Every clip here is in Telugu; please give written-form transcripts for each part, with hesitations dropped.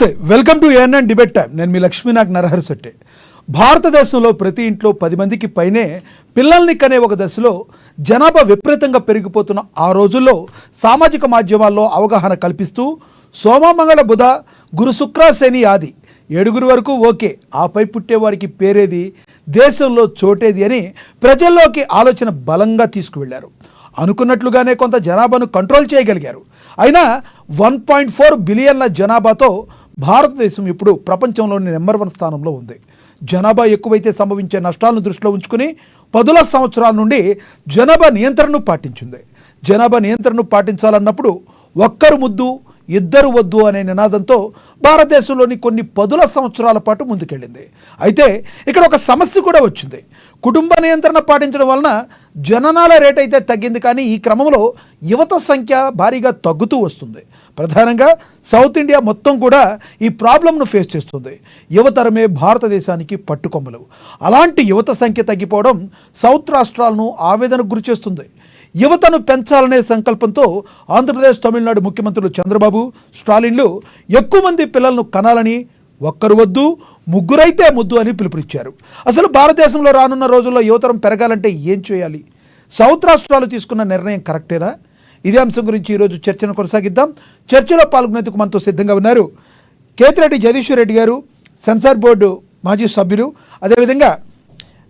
నమస్తే, welcome to ANN debate time. నేను మీ లక్ష్మీనాగ్ నరహరి శెట్టి. భారతదేశంలో ప్రతి ఇంట్లో 10 మందికి పైనే పిల్లల్ని కనే ఒక దశలో జనాభా విపరీతంగా పెరిగిపోతున్న ఆ రోజుల్లో సామాజిక మాధ్యమాల్లో అవగాహన కల్పిస్తూ సోమ మంగళ బుధ గురు శుక్ర శని ఆది 7 వరకు ఓకే, ఆపై పుట్టేవారికి పేరేది, దేశంలో చోటేది అని ప్రజల్లోకి ఆలోచన బలంగా తీసుకువెళ్లారు. అనుకున్నట్లుగానే కొంత జనాభాను కంట్రోల్ చేయగలిగారు. అయినా 1.4 బిలియన్ల జనాభాతో భారతదేశం ఇప్పుడు ప్రపంచంలోని నెంబర్ 1 స్థానంలో ఉంది. జనాభా ఎక్కువైతే సంభవించే నష్టాలను దృష్టిలో ఉంచుకుని 10 సంవత్సరాల నుండి జనాభా నియంత్రణను పాటించింది. జనాభా నియంత్రణను పాటించాలన్నప్పుడు ఒక్కరు ముద్దు ఇద్దరు వద్దు అనే నినాదంతో భారతదేశంలోని కొన్ని 10 సంవత్సరాల పాటు ముందుకెళ్ళింది. అయితే ఇక్కడ ఒక సమస్య కూడా వచ్చింది. కుటుంబ నియంత్రణ పాటించడం వలన జననాల రేట్ అయితే తగ్గింది, కానీ ఈ క్రమంలో యువత సంఖ్య భారీగా తగ్గుతూ వస్తుంది. ప్రధానంగా సౌత్ ఇండియా మొత్తం కూడా ఈ ప్రాబ్లంను ఫేస్ చేస్తుంది. యువతరమే భారతదేశానికి పట్టుకొమ్మలు. అలాంటి యువత సంఖ్య తగ్గిపోవడం సౌత్ రాష్ట్రాలను ఆవేదనకు గురిచేస్తుంది. యువతను పెంచాలనే సంకల్పంతో ఆంధ్రప్రదేశ్, తమిళనాడు ముఖ్యమంత్రులు చంద్రబాబు, స్టాలిన్లు ఎక్కువ మంది పిల్లలను కనాలని, ఒక్కరు వద్దు ముగ్గురైతే ముద్దు అని పిలుపునిచ్చారు. అసలు భారతదేశంలో రానున్న రోజుల్లో యువతరం పెరగాలంటే ఏం చేయాలి? సౌత్ రాష్ట్రాలు తీసుకున్న నిర్ణయం కరెక్టేనా? ఇదే అంశం గురించి ఈరోజు చర్చను కొనసాగిద్దాం. చర్చలో పాల్గొనేందుకు మనతో సిద్ధంగా ఉన్నారు కేతిరెడ్డి జగదీశ్వర్ రెడ్డి గారు, సెన్సార్ బోర్డు మాజీ సభ్యులు, అదేవిధంగా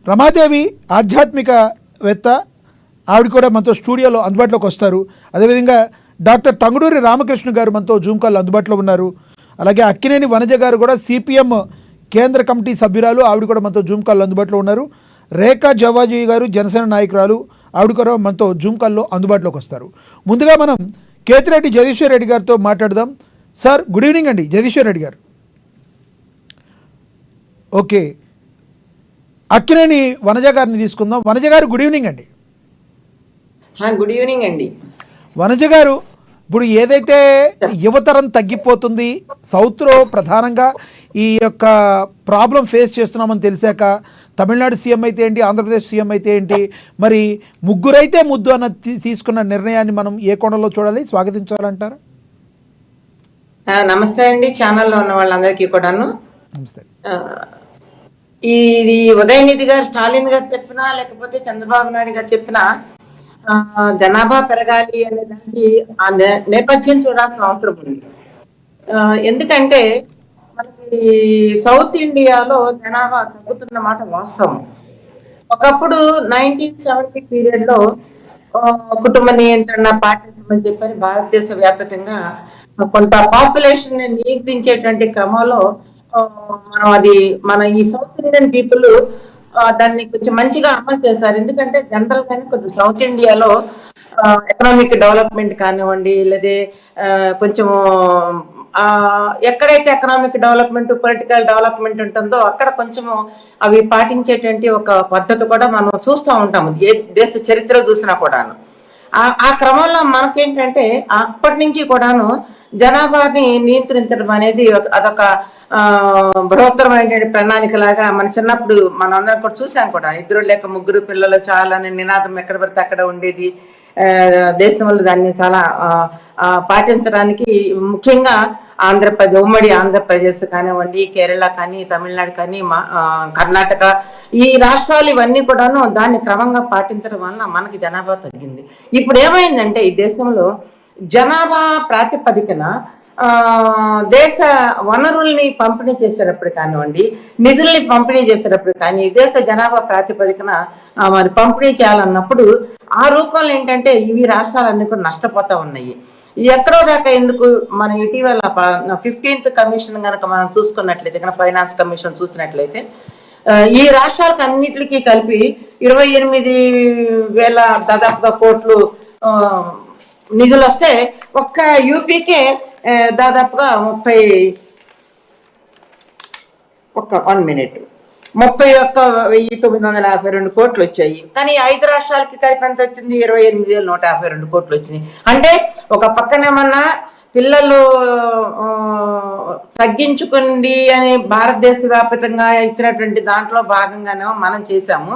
రమాదేవి ఆధ్యాత్మికవేత్త, ఆవిడ కూడా మనతో స్టూడియోలో అందుబాటులోకి వస్తారు. అదేవిధంగా డాక్టర్ టంగుటూరి రామకృష్ణ గారు మనతో జూమ్ కాల్ అందుబాటులో ఉన్నారు. అలాగే అక్కినేని వనజ గారు కూడా సిపిఎం కేంద్ర కమిటీ సభ్యురాలు, ఆవిడ కూడా మనతో జూమ్ కాల్లో అందుబాటులో ఉన్నారు. రేఖా జవాజీ గారు జనసేన నాయకురాలు, ఆవిడ కూడా మనతో జూమ్ కాల్లో అందుబాటులోకి వస్తారు. ముందుగా మనం కేతిరెడ్డి జగదీశ్వర్ రెడ్డి గారితో మాట్లాడదాం. సార్, గుడ్ ఈవినింగ్ అండి. జగదీశ్వర్ రెడ్డి గారు, ఓకే. అక్కినేని వనజ గారిని తీసుకుందాం. వనజ గారు, గుడ్ ఈవినింగ్ అండి. గుడ్ ఈవినింగ్ అండి. వనజ గారు, ఇప్పుడు ఏదైతే యువతరం తగ్గిపోతుంది, సౌత్లో ప్రధానంగా ఈ యొక్క ప్రాబ్లం ఫేస్ చేస్తున్నామని తెలిసాక తమిళనాడు సీఎం అయితే ఏంటి, ఆంధ్రప్రదేశ్ సీఎం అయితే ఏంటి, మరి ముగ్గురైతే ముద్దు అన్న తీసుకున్న నిర్ణయాన్ని మనం ఏ కోణంలో చూడాలి, స్వాగతించాలంటారు? నమస్తే అండి, ఛానల్లో ఉన్న వాళ్ళందరికీ కూడాను నమస్తే. ఇది ఉదయనిధి గారు, స్టాలిన్ గారు చెప్పినా లేకపోతే చంద్రబాబు నాయుడు గారు చెప్పినా జనాభా పెరగాలి అనే దానికి ఆ నేపథ్యం చూడాల్సిన అవసరం ఉంది. ఎందుకంటే మనకి సౌత్ ఇండియాలో జనాభా తగ్గుతున్న మాట వాస్తవం. ఒకప్పుడు 1970 పీరియడ్ లో కుటుంబ నియంత్రణ పాటించమని చెప్పని భారతదేశ వ్యాప్తంగా కొంత పాపులేషన్ ని నియంత్రించేటువంటి క్రమంలో మనం మన ఈ సౌత్ ఇండియన్ పీపుల్ దాన్ని కొంచెం మంచిగా అమలు చేశారు. ఎందుకంటే జనరల్ గానే కొంచెం సౌత్ ఇండియాలో ఎకనామిక్ డెవలప్మెంట్ కానివ్వండి, లేదా కొంచెం ఎక్కడైతే ఎకనామిక్ డెవలప్మెంట్, పొలిటికల్ డెవలప్మెంట్ ఉంటుందో అక్కడ కొంచెము అవి పాటించేటువంటి ఒక పద్ధతి కూడా మనం చూస్తూ ఉంటాము, ఏ దేశ చరిత్ర చూసినా కూడాను. ఆ క్రమంలో మనకేంటంటే అప్పటి నుంచి కూడాను జనాభాని నియంత్రించడం అనేది అదొక బృహత్తరమైన ప్రణాళిక లాగా మన చిన్నప్పుడు మనందరం కూడా చూసాం కూడా. 2 లేక 3 పిల్లలు చాలా అనే నినాదం ఎక్కడ పడితే అక్కడ ఉండేది. దేశంలో దాన్ని చాలా పాటించడానికి ముఖ్యంగా ఉమ్మడి ఆంధ్రప్రదేశ్ కానివ్వండి, కేరళ కానీ, తమిళనాడు కానీ, కర్ణాటక, ఈ రాష్ట్రాలు ఇవన్నీ కూడాను దాన్ని క్రమంగా పాటించడం వలన మనకి జనాభా తగ్గింది. ఇప్పుడు ఏమైందంటే ఈ దేశంలో జనాభా ప్రాతిపదికన దేశ వనరుల్ని పంపిణీ చేసేటప్పుడు కానివ్వండి, నిధుల్ని పంపిణీ చేసేటప్పుడు కానీ దేశ జనాభా ప్రాతిపదికన మరి పంపిణీ చేయాలన్నప్పుడు ఆ రూపంలో ఏంటంటే ఇవి రాష్ట్రాలన్నీ కూడా నష్టపోతా ఉన్నాయి. ఎక్కడో దాకా ఎందుకు మన ఇటీవల 15th కమిషన్ కనుక మనం చూసుకున్నట్లయితే, కనుక ఫైనాన్స్ కమిషన్ చూసినట్లయితే ఈ రాష్ట్రాలకు అన్నిటికీ కలిపి 28,000 దాదాపుగా కోట్లు నిధులు వస్తే ఒక్క యూపీకే దాదాపుగా 31,952 కోట్లు వచ్చాయి. కానీ 5 రాష్ట్రాలకి కలిపి ఎంత వచ్చింది? 28,152 కోట్లు వచ్చినాయి. అంటే ఒక పక్కనేమన్నా పిల్లలు తగ్గించుకుంది అని భారతదేశ వ్యాప్తంగా ఇచ్చినటువంటి దాంట్లో భాగంగానే మనం చేశాము.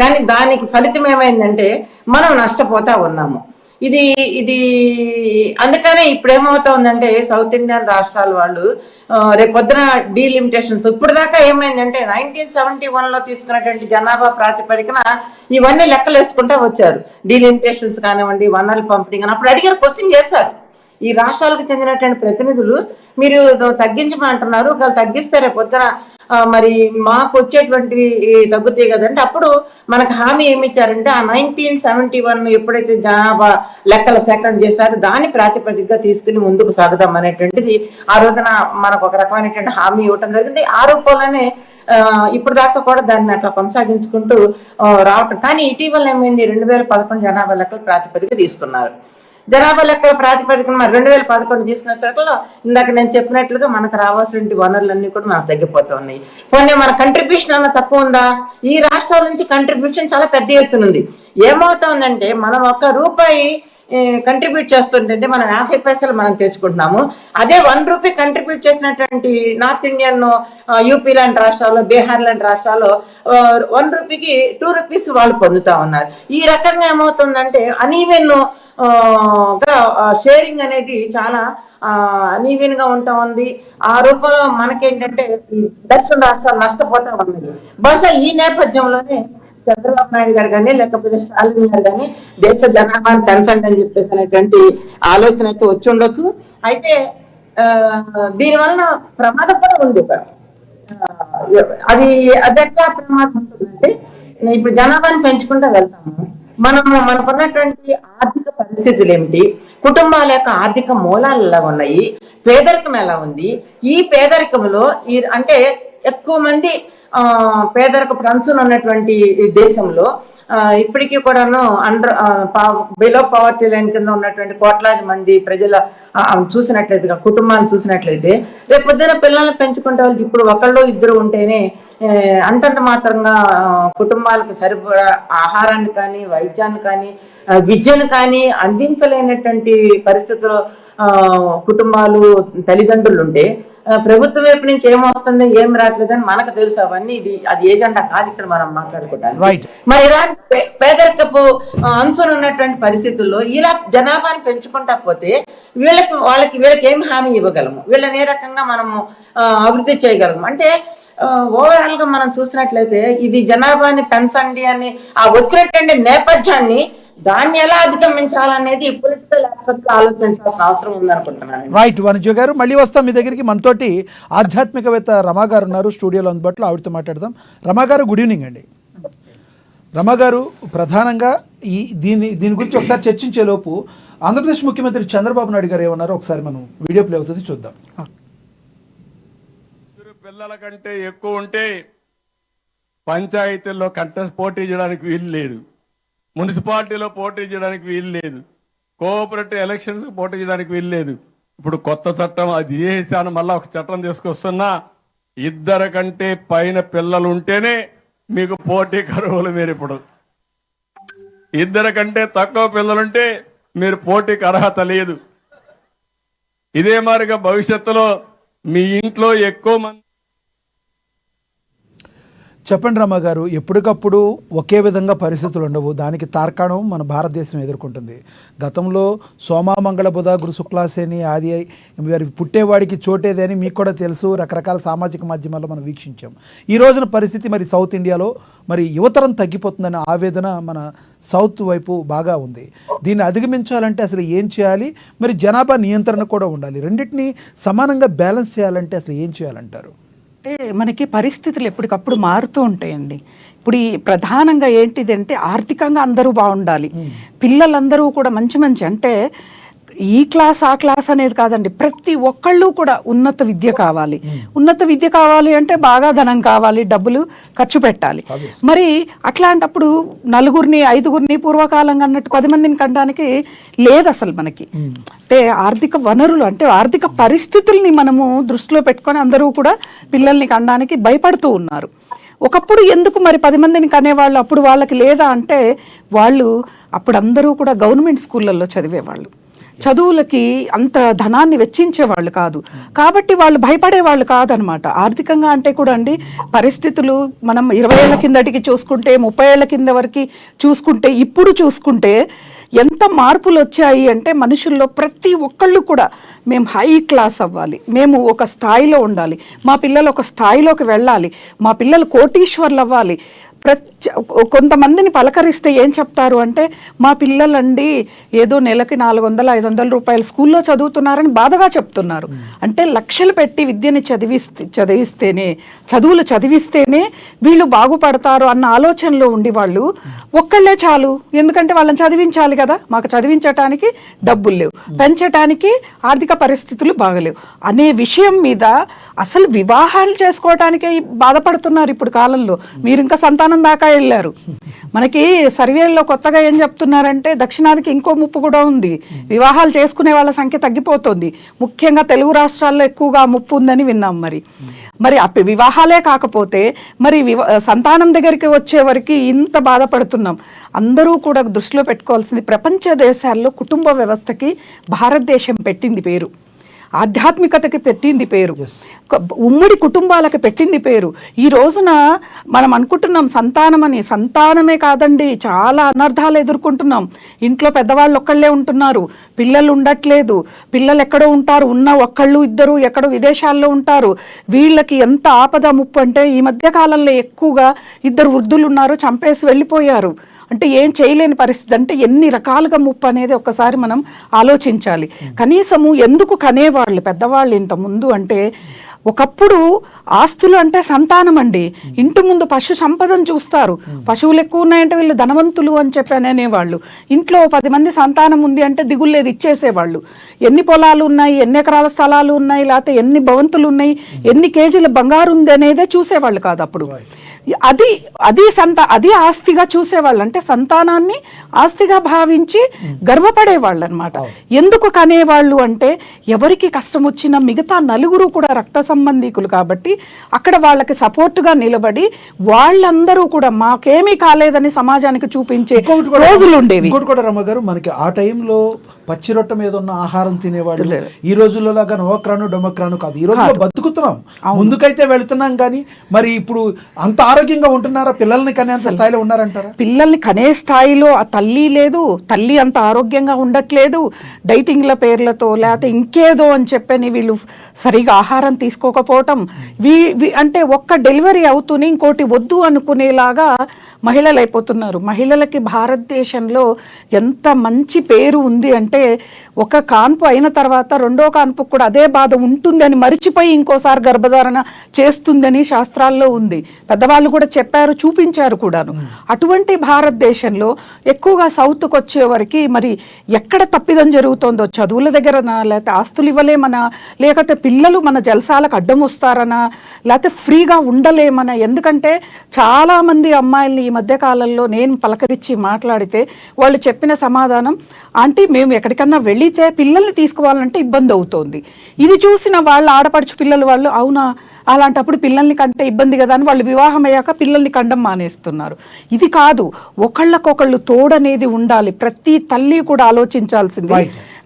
కానీ దానికి ఫలితం ఏమైందంటే మనం నష్టపోతా ఉన్నాము. ఇది ఇది అందుకనే ఇప్పుడు ఏమవుతోందంటే సౌత్ ఇండియన్ రాష్ట్రాల వాళ్ళు రేపొద్దున డీలిమిటేషన్స్ ఇప్పుడు దాకా ఏమైందంటే 1971లో తీసుకున్నటువంటి జనాభా ప్రాతిపదికన ఇవన్నీ లెక్కలు వేసుకుంటూ వచ్చారు. డీలిమిటేషన్స్ కానివ్వండి, వనరుల పంపిణీ కానీ అప్పుడు అడిగారు, క్వశ్చన్ చేశారు ఈ రాష్ట్రాలకు చెందినటువంటి ప్రతినిధులు. మీరు తగ్గించమంటున్నారు, తగ్గిస్తే రేపొద్దున మరి మాకు వచ్చేటువంటివి తగ్గుతాయి కదంటే అప్పుడు మనకు హామీ ఏమి ఇచ్చారంటే ఆ 1971 ఎప్పుడైతే జనాభా లెక్కల సేకరణ చేశారో దాని ప్రాతిపదికగా తీసుకుని ముందుకు సాగుదాం అనేటువంటిది ఆ రోజున మనకు ఒక రకమైనటువంటి హామీ ఇవ్వటం జరిగింది. ఆ రూపంలోనే ఇప్పుడు దాకా కూడా దాన్ని అట్లా కొనసాగించుకుంటూ రావటం. కానీ ఇటీవల ఏమైంది, 2011 జనాభా లెక్కల ప్రాతిపదిక తీసుకున్నారు. జనాభా లెక్కల ప్రాతిపదికన మరి 2011 తీసుకున్న సరుకులో ఇందాక నేను చెప్పినట్లుగా మనకు రావాల్సిన వనరులన్నీ కూడా మనకు తగ్గిపోతూ ఉన్నాయి. కొన్ని మన కంట్రిబ్యూషన్ అన్న తక్కువ ఉందా? ఈ రాష్ట్రాల నుంచి కంట్రిబ్యూషన్ చాలా పెద్ద ఎత్తున ఉంది. ఏమవుతుందంటే మనం ₹1 కంట్రిబ్యూట్ చేస్తుంటే మనం 50 పైసలు మనం తెచ్చుకుంటున్నాము. అదే ₹1 కంట్రిబ్యూట్ చేసినటువంటి నార్త్ ఇండియన్, యూపీ లాంటి రాష్ట్రాల్లో, బీహార్ లాంటి రాష్ట్రాల్లో ₹1కి ₹2 వాళ్ళు పొందుతా ఉన్నారు. ఈ రకంగా ఏమవుతుందంటే అనీవెన్ గా షేరింగ్ అనేది చాలా అనీవెన్ గా ఉంటా ఉంది. ఆ రూపంలో మనకేంటంటే దక్షిణ రాష్ట్రాలు నష్టపోతా ఉన్నది. బహుశా ఈ నేపథ్యంలోనే చంద్రబాబు నాయుడు గారు కానీ లేకపోతే స్టాలిన్ గారు కానీ దేశ జనాభాను పెంచండి అని చెప్పేసి అనేటువంటి ఆలోచన అయితే వచ్చి ఉండొచ్చు. అయితే దీనివల్ల ప్రమాదం కూడా ఉంది. అది ఎట్లా ప్రమాదం ఉంటుందంటే ఇప్పుడు జనాభాని పెంచుకుంటూ వెళ్తాము, మనకున్నటువంటి ఆర్థిక పరిస్థితులు ఏమిటి, కుటుంబాల యొక్క ఆర్థిక మూలాలు ఎలా ఉన్నాయి, పేదరికం ఎలా ఉంది, ఈ పేదరికంలో అంటే ఎక్కువ మంది పేదరిక అంచున ఉన్నటువంటి దేశంలో ఇప్పటికీ కూడాను బిలో పవర్టీ లైన్ కింద ఉన్నటువంటి కోట్లాది మంది ప్రజల చూసినట్లయితే, కుటుంబాలను చూసినట్లయితే రేపొద్దున పిల్లల్ని పెంచుకుంటే వాళ్ళు ఇప్పుడు ఒకళ్ళు ఇద్దరు ఉంటేనే అంతంత మాత్రంగా కుటుంబాలకు సరిపడా ఆహారాన్ని కానీ, వైద్యాన్ని కానీ, విద్యను కానీ అందించలేనటువంటి పరిస్థితుల్లో కుటుంబాలు, తల్లిదండ్రులు ఉంటే ప్రభుత్వం వైపు నుంచి ఏమొస్తుంది, ఏం రావట్లేదని మనకు తెలుసు. అవన్నీ అది ఏజెండా కాదు ఇక్కడ మనం మాట్లాడుకోవడానికి. మరి ఇలాంటి పేదరికపు అంచున ఉన్నటువంటి పరిస్థితుల్లో ఇలా జనాభాని పెంచుకుంటా పోతే వీళ్ళకి ఏం హామీ ఇవ్వగలము, వీళ్ళని ఏ రకంగా మనము అభివృద్ధి చేయగలము అంటే ఓవరాల్ గా మనం చూసినట్లయితే ఇది జనాభాని పెంచండి అని ఆ వచ్చినటువంటి నేపథ్యాన్ని దాన్ని ఎలా అధిగమించాలనేది పొలిటికల్ ఆస్పెక్ట్ ఆలోచించాల్సిన అవసరం ఉందనుకుంటున్నాను. రైట్ వనజ గారు, మళ్ళీ వస్తాం మీ దగ్గరికి. మనతోటి ఆధ్యాత్మికవేత్త రమా గారు ఉన్నారు స్టూడియోలో అందుబాటులో, ఆవిడతో మాట్లాడదాం. రమా గారు గుడ్ ఈవినింగ్ అండి. రమా గారు, ప్రధానంగా దీని గురించి ఒకసారి చర్చించే లోపు ఆంధ్రప్రదేశ్ ముఖ్యమంత్రి చంద్రబాబు నాయుడు గారు ఏమన్నారో ఒకసారి మనం వీడియో ప్లే అవుతుంది చూద్దాం. పిల్లల కంటే ఎక్కువ ఉంటే పంచాయతీల్లో పోటీ చేయడానికి వీలు లేదు, మున్సిపాలిటీలో పోటీ చేయడానికి వీలు లేదు, కోఆపరేటివ్ ఎలక్షన్స్ పోటీ చేయడానికి వీలు లేదు. ఇప్పుడు కొత్త చట్టం అది చేశాను, మళ్ళా ఒక చట్టం తీసుకొస్తున్నా, 2 కంటే పైన పిల్లలు ఉంటేనే మీకు పోటీ కరువులు. మీరు ఇప్పుడు 2 కంటే తక్కువ పిల్లలుంటే మీరు పోటీకి అర్హత లేదు. ఇదే మాదిరిగా భవిష్యత్తులో మీ ఇంట్లో ఎక్కువ మంది. చెప్పండి రమా గారు, ఎప్పటికప్పుడు ఒకే విధంగా పరిస్థితులు ఉండవు. దానికి తార్కాణం మన భారతదేశం ఎదుర్కొంటుంది. గతంలో సోమ మంగళ బుధ గురు శుక్లాసేని ఆది వారి పుట్టేవాడికి చోటేది అని మీకు కూడా తెలుసు. రకరకాల సామాజిక మాధ్యమాల్లో మనం వీక్షించాం. ఈ రోజున పరిస్థితి మరి సౌత్ ఇండియాలో మరి యువతరం తగ్గిపోతుందనే ఆవేదన మన సౌత్ వైపు బాగా ఉంది. దీన్ని అధిగమించాలంటే అసలు ఏం చేయాలి, మరి జనాభా నియంత్రణ కూడా ఉండాలి. రెండింటినీ సమానంగా బ్యాలెన్స్ చేయాలంటే అసలు ఏం చేయాలంటారు? అంటే మనకి పరిస్థితులు ఎప్పటికప్పుడు మారుతూ ఉంటాయండి. ఇప్పుడు ఈ ప్రధానంగా ఏంటిదంటే ఆర్థికంగా అందరూ బాగుండాలి, పిల్లలందరూ కూడా మంచి అంటే ఈ క్లాస్ ఆ క్లాస్ అనేది కాదండి, ప్రతి ఒక్కళ్ళు కూడా ఉన్నత విద్య కావాలి. ఉన్నత విద్య కావాలి అంటే బాగా ధనం కావాలి, డబ్బులు ఖర్చు పెట్టాలి. మరి అట్లాంటప్పుడు 4 5 పూర్వకాలంగా అన్నట్టు 10 మందిని కనడానికి లేదు అసలు మనకి. అంటే ఆర్థిక వనరులు అంటే ఆర్థిక పరిస్థితుల్ని మనము దృష్టిలో పెట్టుకొని అందరూ కూడా పిల్లల్ని కనడానికి భయపడుతూ ఉన్నారు. ఒకప్పుడు ఎందుకు మరి 10 మందిని కనేవాళ్ళు, అప్పుడు వాళ్ళకి లేదా అంటే వాళ్ళు అప్పుడు అందరూ కూడా గవర్నమెంట్ స్కూళ్ళల్లో చదివేవాళ్ళు, చదువులకి అంత ధనాన్ని వెచ్చించేవాళ్ళు కాదు, కాబట్టి వాళ్ళు భయపడేవాళ్ళు కాదనమాట. ఆర్థికంగా అంటే కూడా అండి పరిస్థితులు మనం 20 ఏళ్ల కిందటికి చూసుకుంటే, 30 ఏళ్ల కింద వరకు చూసుకుంటే, ఇప్పుడు చూసుకుంటే ఎంత మార్పులు వచ్చాయి అంటే మనుషుల్లో ప్రతి ఒక్కళ్ళు కూడా మేము హై క్లాస్ అవ్వాలి, మేము ఒక స్థాయిలో ఉండాలి, మా పిల్లలు ఒక స్థాయిలోకి వెళ్ళాలి, మా పిల్లలు కోటీశ్వర్లు అవ్వాలి. కొంతమందిని పలకరిస్తే ఏం చెప్తారు అంటే మా పిల్లలండి ఏదో నెలకి 400-500 రూపాయలు స్కూల్లో చదువుతున్నారని బాధగా చెప్తున్నారు. అంటే లక్షలు పెట్టి విద్యని చదువులు చదివిస్తేనే వీళ్ళు బాగుపడతారు అన్న ఆలోచనలో ఉండి వాళ్ళు ఒక్కళ్ళే చాలు, ఎందుకంటే వాళ్ళని చదివించాలి కదా, మాకు చదివించటానికి డబ్బులు లేవు, పెంచటానికి ఆర్థిక పరిస్థితులు బాగలేవు అనే విషయం మీద అసలు వివాహాలు చేసుకోవటానికే బాధపడుతున్నారు ఇప్పుడు కాలంలో. మీరు ఇంకా సంతానం దాకా వెళ్ళారు. మనకి సర్వేల్లో కొత్తగా ఏం చెప్తున్నారంటే దక్షిణాదికి ఇంకో ముప్పు కూడా ఉంది, వివాహాలు చేసుకునే వాళ్ళ సంఖ్య తగ్గిపోతుంది. ముఖ్యంగా తెలుగు రాష్ట్రాల్లో ఎక్కువగా ముప్పు ఉందని విన్నాం. మరి వివాహాలే కాకపోతే మరి సంతానం దగ్గరికి వచ్చే వరకు ఇంత బాధపడుతున్నాం. అందరూ కూడా దృష్టిలో పెట్టుకోవాల్సింది, ప్రపంచ దేశాల్లో కుటుంబ వ్యవస్థకి భారతదేశం పెట్టింది పేరు, ఆధ్యాత్మికతకి పెట్టింది పేరు, ఉమ్మడి కుటుంబాలకు పెట్టింది పేరు. ఈ రోజున మనం అనుకుంటున్నాం సంతానమని, సంతానమే కాదండి, చాలా అనర్థాలు ఎదుర్కొంటున్నాం. ఇంట్లో పెద్దవాళ్ళు ఒక్కళ్ళే ఉంటున్నారు, పిల్లలు ఉండట్లేదు, పిల్లలు ఎక్కడో ఉంటారు, ఉన్న ఒక్కళ్ళు ఇద్దరు ఎక్కడో విదేశాల్లో ఉంటారు. వీళ్ళకి ఎంత ఆపద ముప్పు అంటే ఈ మధ్య కాలంలో ఎక్కువగా 2 వృద్ధులు ఉన్నారు, చంపేసి వెళ్ళిపోయారు. అంటే ఏం చేయలేని పరిస్థితి. అంటే ఎన్ని రకాలుగా ముప్పు అనేది ఒక్కసారి మనం ఆలోచించాలి. కనీసము ఎందుకు కనేవాళ్ళు పెద్దవాళ్ళు ఇంత ముందు అంటే, ఒకప్పుడు ఆస్తులు అంటే సంతానం అండి, ఇంటి ముందు పశు సంపదను చూస్తారు, పశువులు ఎక్కువ ఉన్నాయంటే వీళ్ళు ధనవంతులు అని చెప్పి అనేవాళ్ళు. ఇంట్లో 10 మంది సంతానం ఉంది అంటే దిగులేదు, ఇచ్చేసేవాళ్ళు. ఎన్ని పొలాలు ఉన్నాయి, ఎన్ని ఎకరాల స్థలాలు ఉన్నాయి, లేకపోతే ఎన్ని భవంతులు ఉన్నాయి, ఎన్ని కేజీల బంగారు ఉంది అనేదే చూసేవాళ్ళు కాదు అప్పుడు. అది ఆస్తిగా చూసేవాళ్ళు. అంటే సంతానాన్ని ఆస్తిగా భావించి గర్వపడేవాళ్ళు అనమాట. ఎందుకు కనేవాళ్ళు అంటే ఎవరికి కష్టం వచ్చినా మిగతా నలుగురు కూడా రక్త సంబంధీకులు కాబట్టి అక్కడ వాళ్ళకి సపోర్టుగా నిలబడి వాళ్ళందరూ కూడా మాకేమీ కాలేదని సమాజానికి చూపించే రోజులు ఉండేవి. ఇంకోటి కూడా రమ్మగారు, మనకి ఆ టైంలో పచ్చి రొట్ట మీద ఉన్న ఆహారం తినేవాళ్ళు. ఈ రోజుల్లో లాగా నోక్రాను డొమక్రాను కాదు, ఈ రోజుల్లో బతుకుతున్నాం, ముందుకైతే వెళుతున్నాం. కానీ మరి ఇప్పుడు అంత ఆరోగ్యంగా ఉంటున్నారా? పిల్లల్ని కనేంత స్థాయిలో ఉన్నారంటారా? పిల్లల్ని కనే స్థాయిలో ఆ తల్లి లేదు, తల్లి అంత ఆరోగ్యంగా ఉండట్లేదు. డైటింగ్ల పేర్లతో లేకపోతే ఇంకేదో అని చెప్పని వీళ్ళు సరిగా ఆహారం తీసుకోకపోవటం, అంటే ఒక్క డెలివరీ అవుతూనే ఇంకోటి వద్దు అనుకునేలాగా మహిళలు అయిపోతున్నారు. మహిళలకి భారతదేశంలో ఎంత మంచి పేరు ఉంది అంటే, ఒక కాన్పు అయిన తర్వాత 2వ కాన్పుకు కూడా అదే బాధ ఉంటుందని మరిచిపోయి ఇంకోసారి గర్భధారణ చేస్తుందని శాస్త్రాల్లో ఉంది. పెద్దవాళ్ళు కూడా చెప్పారు, చూపించారు కూడాను. అటువంటి భారతదేశంలో ఎక్కువగా సౌత్కి వచ్చే వరకు మరి ఎక్కడ తప్పిదం జరుగుతుందో, చదువుల దగ్గరనా, లేకపోతే ఆస్తులు ఇవ్వలేమనా, లేకపోతే పిల్లలు మన జలసాలకు అడ్డం వస్తారనా, లేకపోతే ఫ్రీగా ఉండలేమనా. ఎందుకంటే చాలా మంది అమ్మాయిల్ని ఈ మధ్య కాలంలో నేను పలకరించి మాట్లాడితే వాళ్ళు చెప్పిన సమాధానం, ఆంటీ మేము ఎక్కడికన్నా వెళితే పిల్లల్ని తీసుకోవాలంటే ఇబ్బంది అవుతోంది. ఇది చూసిన వాళ్ళ ఆడపడుచు పిల్లలు వాళ్ళు, అవునా అలాంటప్పుడు పిల్లల్ని కంటే ఇబ్బంది కదా అని వాళ్ళు వివాహం అయ్యాక పిల్లల్ని కండం మానేస్తున్నారు. ఇది కాదు, ఒకళ్ళకొకళ్ళు తోడనేది ఉండాలి. ప్రతి తల్లి కూడా ఆలోచించాల్సింది.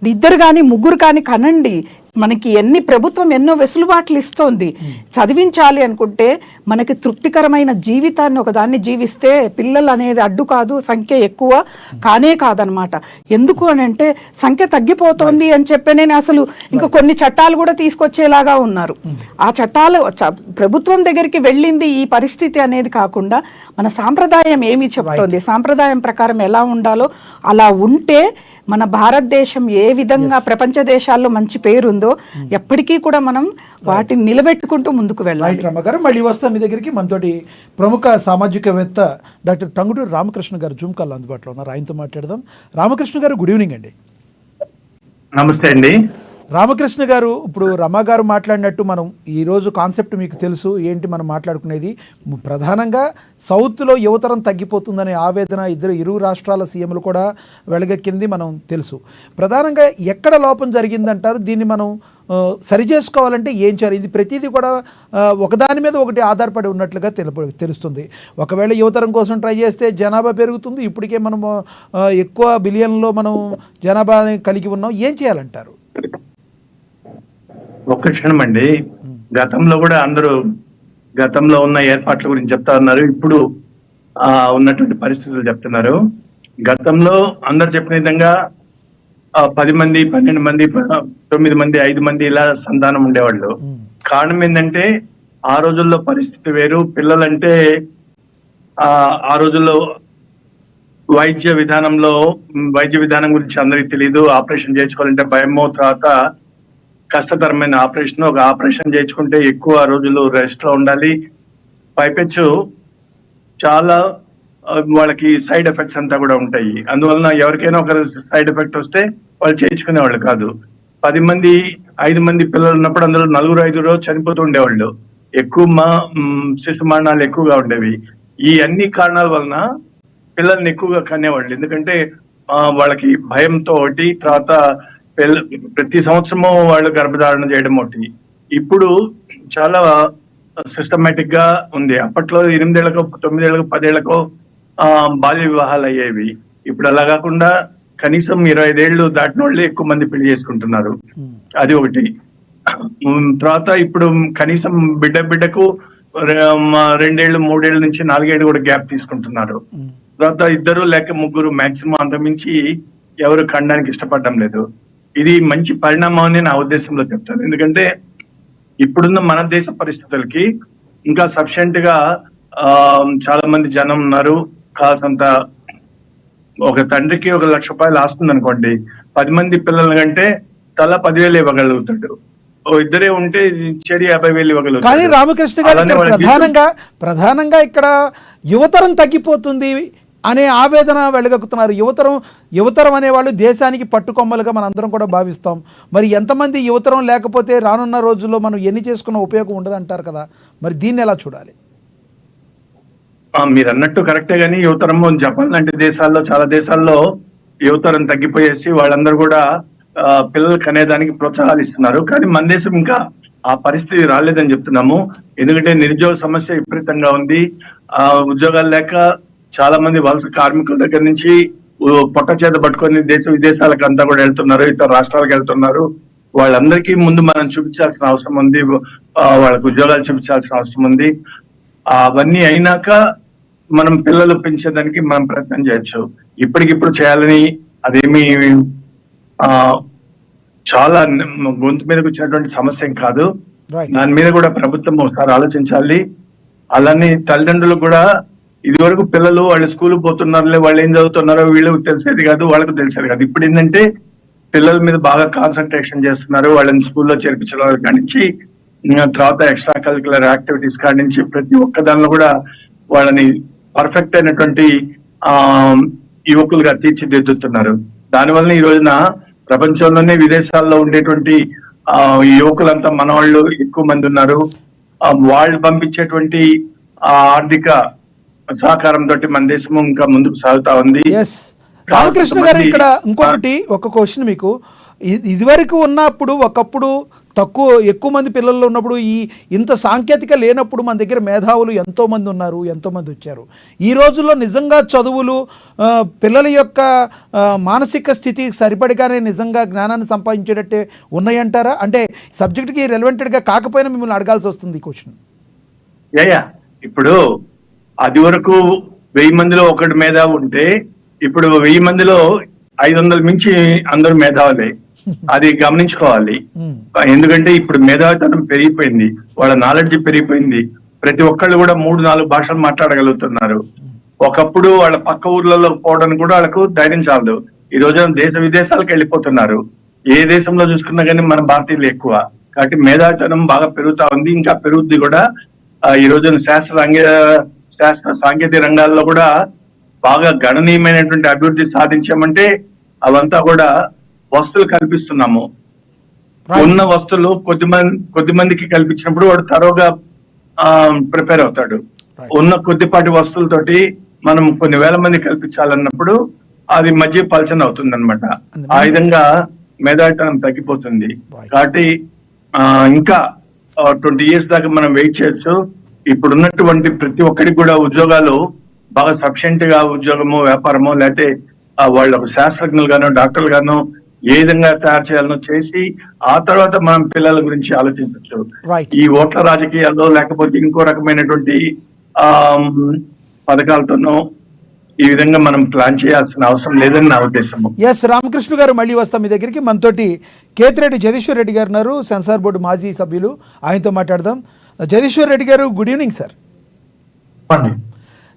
2 కానీ 3 కానీ కనండి. మనకి ప్రభుత్వం ఎన్నో వెసులుబాట్లు ఇస్తోంది. చదివించాలి అనుకుంటే మనకి తృప్తికరమైన జీవితాన్ని ఒకదాన్ని జీవిస్తే పిల్లలు అనేది అడ్డు కాదు, సంఖ్య ఎక్కువ కానే కాదనమాట. ఎందుకు అని అంటే సంఖ్య తగ్గిపోతోంది అని చెప్పి నేను అసలు ఇంకా కొన్ని చట్టాలు కూడా తీసుకొచ్చేలాగా ఉన్నారు. ఆ చట్టాలు ప్రభుత్వం దగ్గరికి వెళ్ళింది ఈ పరిస్థితి అనేది కాకుండా మన సాంప్రదాయం ఏమి చెప్తోంది, సాంప్రదాయం ప్రకారం ఎలా ఉండాలో అలా ఉంటే మన భారతదేశం ఏ విధంగా ప్రపంచ దేశాల్లో మంచి పేరుందో ఎప్పటికీ కూడా మనం వాటిని నిలబెట్టుకుంటూ ముందుకు వెళ్ళాలి. రమ్మగారు మళ్ళీ వస్తాం మీ దగ్గరికి. మనతోటి ప్రముఖ సామాజికవేత్త డాక్టర్ టంగుటూరి రామకృష్ణ గారు జూమ్ కాల్ అందుబాటులో ఉన్నారు, ఆయనతో మాట్లాడదాం. రామకృష్ణ గారు, గుడ్ ఈవినింగ్ అండి. నమస్తే అండి. రామకృష్ణ గారు, ఇప్పుడు రమ గారు మాట్లాడినట్టు మనం ఈరోజు కాన్సెప్ట్ మీకు తెలుసు ఏంటి మనం మాట్లాడుకునేది. ప్రధానంగా సౌత్లో యువతరం తగ్గిపోతుందనే ఆవేదన ఇరు రాష్ట్రాల సీఎంలు కూడా వెలగెక్కింది మనం తెలుసు. ప్రధానంగా ఎక్కడ లోపం జరిగిందంటారు? దీన్ని మనం సరి చేసుకోవాలంటే ఏం చేయాలి? ఇది ప్రతిదీ కూడా ఒకదాని మీద ఒకటి ఆధారపడి ఉన్నట్లుగా తెలుస్తుంది. ఒకవేళ యువతరం కోసం ట్రై చేస్తే జనాభా పెరుగుతుంది, ఇప్పటికే మనం ఎక్కువ బిలియన్లో మనం జనాభాని కలిగి ఉన్నాం, ఏం చేయాలంటారు? ఒక్క క్షణం అండి. గతంలో కూడా అందరూ గతంలో ఉన్న ఏర్పాట్ల గురించి చెప్తా ఉన్నారు, ఇప్పుడు ఉన్నటువంటి పరిస్థితులు చెప్తున్నారు. గతంలో అందరు చెప్పిన విధంగా 10 మంది, 12 మంది, 9 మంది, 5 మంది ఇలా సంతానం ఉండేవాళ్ళు. కారణం ఏంటంటే ఆ రోజుల్లో పరిస్థితి వేరు. పిల్లలంటే ఆ రోజుల్లో వైద్య విధానం గురించి అందరికి తెలియదు. ఆపరేషన్ చేయించుకోవాలంటే భయమో, తర్వాత కష్టతరమైన ఆపరేషన్. ఒక ఆపరేషన్ చేయించుకుంటే ఎక్కువ రోజులు రెస్ట్ లో ఉండాలి. పైపెచ్చు చాలా వాళ్ళకి సైడ్ ఎఫెక్ట్స్ అంతా కూడా ఉంటాయి. అందువలన ఎవరికైనా ఒక సైడ్ ఎఫెక్ట్ వస్తే వాళ్ళు చేయించుకునే వాళ్ళు కాదు. 10 మంది, 5 మంది పిల్లలు ఉన్నప్పుడు అందులో 4-5 చనిపోతూ ఉండేవాళ్ళు. ఎక్కువ శిశు మరణాలు ఎక్కువగా ఉండేవి. ఈ అన్ని కారణాల వలన పిల్లల్ని ఎక్కువగా కనేవాళ్ళు. ఎందుకంటే వాళ్ళకి భయంతో ఒకటి, తర్వాత ప్రతి సంవత్సరము వాళ్ళు గర్భధారణ చేయడం ఒకటి. ఇప్పుడు చాలా సిస్టమేటిక్ గా ఉంది. అప్పట్లో 8 ఏళ్లకో 9 ఏళ్లకో 10 ఏళ్లకో బాల్య వివాహాలు అయ్యేవి. ఇప్పుడు అలా కాకుండా కనీసం 25 ఏళ్ళు దాటిన వాళ్ళే ఎక్కువ మంది పెళ్లి చేసుకుంటున్నారు. అది ఒకటి. తర్వాత ఇప్పుడు కనీసం బిడ్డకు 2 ఏళ్ళు 3 ఏళ్ళ నుంచి 4 ఏళ్ళు కూడా గ్యాప్ తీసుకుంటున్నారు. తర్వాత 2 లేక 3 మాక్సిమం, అంతమించి ఎవరు కనడానికి ఇష్టపడడం లేదు. ఇది మంచి పరిణామం అని నా ఉద్దేశంలో చెప్తాను. ఎందుకంటే ఇప్పుడున్న మన దేశ పరిస్థితులకి ఇంకా సఫిషియెంట్ గా చాలా మంది జనం ఉన్నారు. కావాల్సినంత ఒక తండ్రికి 1 లక్ష రూపాయలు ఆస్తుంది అనుకోండి, 10 మంది పిల్లల కంటే తల 10,000 ఇవ్వగలుగుతాడు. ఇద్దరే ఉంటే చెడి 50,000 ఇవ్వగలుగుతాడు. కానీ రామకృష్ణ గారు ప్రధానంగా ఇక్కడ యువతరం తగ్గిపోతుంది అనే ఆవేదన వెళ్ళగక్కుతున్నారు. యువతరం అనేవాళ్ళు దేశానికి పట్టుకొమ్మలుగా మనందరం కూడా భావిస్తాం. మరి ఎంతమంది యువతరం లేకపోతే రానున్న రోజుల్లో మనం ఎన్ని చేసుకున్న ఉపయోగం ఉండదు అంటారు కదా, మరి దీన్ని ఎలా చూడాలి? మీరు అన్నట్టు కరెక్టే, కానీ యువతరం జపాన్ లాంటి దేశాల్లో, చాలా దేశాల్లో యువతరం తగ్గిపోయేసి వాళ్ళందరూ కూడా పిల్లలు కనేదానికి ప్రోత్సాహాలు ఇస్తున్నారు. కానీ మన దేశం ఇంకా ఆ పరిస్థితి రాలేదని చెప్తున్నాము. ఎందుకంటే నిరుద్యోగ సమస్య విపరీతంగా ఉంది. ఉద్యోగాలు లేక చాలా మంది వలస కార్మికుల దగ్గర నుంచి పొట్ట చేత పట్టుకొని దేశ విదేశాలకు అంతా కూడా వెళ్తున్నారు, ఇతర రాష్ట్రాలకు వెళ్తున్నారు. వాళ్ళందరికీ ముందు మనం చూపించాల్సిన అవసరం ఉంది. వాళ్ళకు ఉద్యోగాలు చూపించాల్సిన అవసరం ఉంది. అవన్నీ అయినాక మనం పిల్లలు పెంచేదానికి మనం ప్రయత్నం చేయొచ్చు. ఇప్పటికిప్పుడు చేయాలని అదేమి చాలా గొంతు మీదకి వచ్చినటువంటి సమస్య కాదు. దాని మీద కూడా ప్రభుత్వం ఒకసారి ఆలోచించాలి. అలానే తల్లిదండ్రులు కూడా, ఇది వరకు పిల్లలు వాళ్ళు స్కూల్ పోతున్నారులే, వాళ్ళు ఏం చదువుతున్నారో వీళ్ళకి తెలిసేది కాదు, వాళ్ళకు తెలిసేది కాదు. ఇప్పుడు ఏంటంటే పిల్లల మీద బాగా కాన్సన్ట్రేషన్ చేస్తున్నారు. వాళ్ళని స్కూల్లో చేర్పించడం కాడి నుంచి, తర్వాత ఎక్స్ట్రా కరిక్యులర్ యాక్టివిటీస్ కాడి నుంచి ప్రతి ఒక్క దానిలో కూడా వాళ్ళని పర్ఫెక్ట్ అయినటువంటి యువకులుగా తీర్చిదిద్దుతున్నారు. దానివల్ల ఈ రోజున ప్రపంచంలోనే విదేశాల్లో ఉండేటువంటి యువకులంతా మన వాళ్ళు ఎక్కువ మంది ఉన్నారు. వాళ్ళు పంపించేటువంటి ఆర్థిక సహకారం తోటి మన దేశం ఇంకా ముందుకు సాగుతా ఉంది. రామకృష్ణ గారు, ఇక్కడ ఇంకొకటి ఒక క్వశ్చన్ మీకు. ఇదివరకు ఉన్నప్పుడు, ఒకప్పుడు ఎక్కువ మంది పిల్లలు ఉన్నప్పుడు, ఇంత సాంకేతిక లేనప్పుడు మన దగ్గర మేధావులు ఎంతో మంది ఉన్నారు, ఎంతో మంది వచ్చారు. ఈ రోజుల్లో నిజంగా చదువులు పిల్లల యొక్క మానసిక స్థితికి సరిపడిగానే నిజంగా జ్ఞానాన్ని సంపాదించేటట్టే ఉన్నాయంటారా? అంటే సబ్జెక్ట్కి రెలవెంటెడ్గా కాకపోయినా మిమ్మల్ని అడగాల్సి వస్తుంది ఈ క్వశ్చన్. ఇప్పుడు అది వరకు 1000 మందిలో ఒకటి మేధావి ఉంటే, ఇప్పుడు 1000 మందిలో 500 మించి అందరూ మేధావులే. అది గమనించుకోవాలి. ఎందుకంటే ఇప్పుడు మేధావితనం పెరిగిపోయింది, వాళ్ళ నాలెడ్జ్ పెరిగిపోయింది. ప్రతి ఒక్కళ్ళు కూడా 3-4 భాషలు మాట్లాడగలుగుతున్నారు. ఒకప్పుడు వాళ్ళ పక్క ఊర్లలో పోవడానికి కూడా వాళ్ళకు ధైర్యం చాలదు. ఈ రోజున దేశ విదేశాలకు వెళ్ళిపోతున్నారు. ఏ దేశంలో చూసుకున్నా కానీ మన భారతీయులు ఎక్కువ. కాబట్టి మేధావితనం బాగా పెరుగుతా ఉంది, ఇంకా పెరుగుద్ది కూడా. ఈ రోజున శాస్త్ర సాంకేతిక రంగాల్లో కూడా బాగా గణనీయమైనటువంటి అభివృద్ధి సాధించామంటే అవంతా కూడా వస్తువులు కల్పిస్తున్నాము. ఉన్న వస్తువులు కొద్ది మందికి కల్పించినప్పుడు వాడు తరోగా ప్రిపేర్ అవుతాడు. ఉన్న కొద్దిపాటి వస్తువులతోటి మనం కొన్ని వేల మంది కల్పించాలన్నప్పుడు అది మధ్య పలచన అవుతుంది అనమాట. ఆ విధంగా మేధావితనం తగ్గిపోతుంది. కాబట్టి ఇంకా 20 years దాకా మనం వెయిట్ చేయొచ్చు. ఇప్పుడు ఉన్నటువంటి ప్రతి ఒక్కరికి కూడా ఉద్యోగాలు బాగా సఫిషియెంట్ గా ఉద్యోగము, వ్యాపారము, లేకపోతే వాళ్ళ శాస్త్రజ్ఞులు గాను, డాక్టర్లు గాను ఏ విధంగా తయారు చేయాలనో చేసి ఆ తర్వాత మనం పిల్లల గురించి ఆలోచించవచ్చు. ఈ ఓట్ల రాజకీయాల్లో లేకపోతే ఇంకో రకమైనటువంటి పథకాలతోనో ఈ విధంగా మనం ప్లాన్ చేయాల్సిన అవసరం లేదని నా ఉద్దేశం. ఎస్ రామకృష్ణ గారు, మళ్ళీ వస్తాం మీ దగ్గరికి. మనతోటి కేతిరెడ్డి జగదీశ్వర్ రెడ్డి గారు ఉన్నారు, సెన్సార్ బోర్డు మాజీ సభ్యులు. ఆయనతో మాట్లాడదాం. జగదీశ్వర్ రెడ్డి గారు, good evening sir.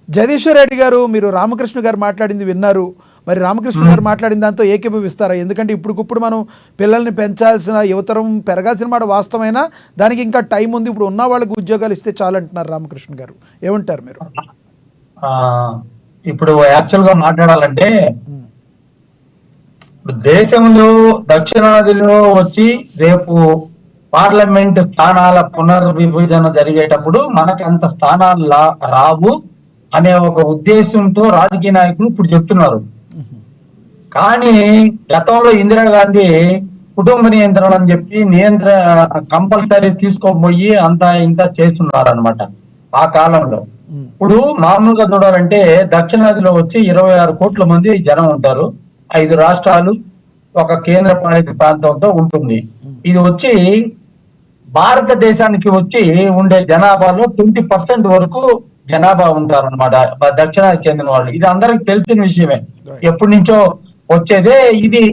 Jagadishwar Reddy గారు, మీరు రామకృష్ణ గారు మాట్లాడింది విన్నారు. మరి రామకృష్ణ గారు మాట్లాడిన దాంతో ఏకీభవిస్తారా? ఎందుకంటే ఇప్పుడిప్పుడు మనం పిల్లల్ని పెంచాల్సిన, యువతరం పెరగాల్సిన మాట వాస్తవమైనా దానికి ఇంకా టైం ఉంది. ఇప్పుడు ఉన్న వాళ్ళకి ఉద్యోగాలు ఇస్తే చాలు అంటున్నారు రామకృష్ణ గారు. ఏమంటారు మీరు? ఇప్పుడు యాక్చువల్ గా మాట్లాడాలంటే దేశంలో దక్షిణాదిలో వచ్చి రేపు పార్లమెంట్ స్థానాల పునర్విభజన జరిగేటప్పుడు మనకి అంత స్థానాలు రావు అనే ఒక ఉద్దేశంతో రాజకీయ నాయకులు ఇప్పుడు చెప్తున్నారు. కానీ గతంలో ఇందిరాగాంధీ కుటుంబ నియంత్రణ అని చెప్పి కంపల్సరీ తీసుకోబోయి అంతా ఇంత చేస్తున్నారు అనమాట ఆ కాలంలో. ఇప్పుడు మామూలుగా చూడాలంటే దక్షిణాదిలో వచ్చి 26 కోట్ల మంది జనం ఉంటారు. 5 రాష్ట్రాలు, ఒక కేంద్ర పాలిత ప్రాంతంతో ఉంటుంది. ఇది వచ్చి భారతదేశానికి వచ్చి ఉండే జనాభాలో 20% వరకు జనాభా ఉంటారు అనమాట దక్షిణాదికి చెందిన వాళ్ళు. ఇది అందరికి తెలిసిన విషయమే, ఎప్పటి నుంచో వచ్చేదే. ఇది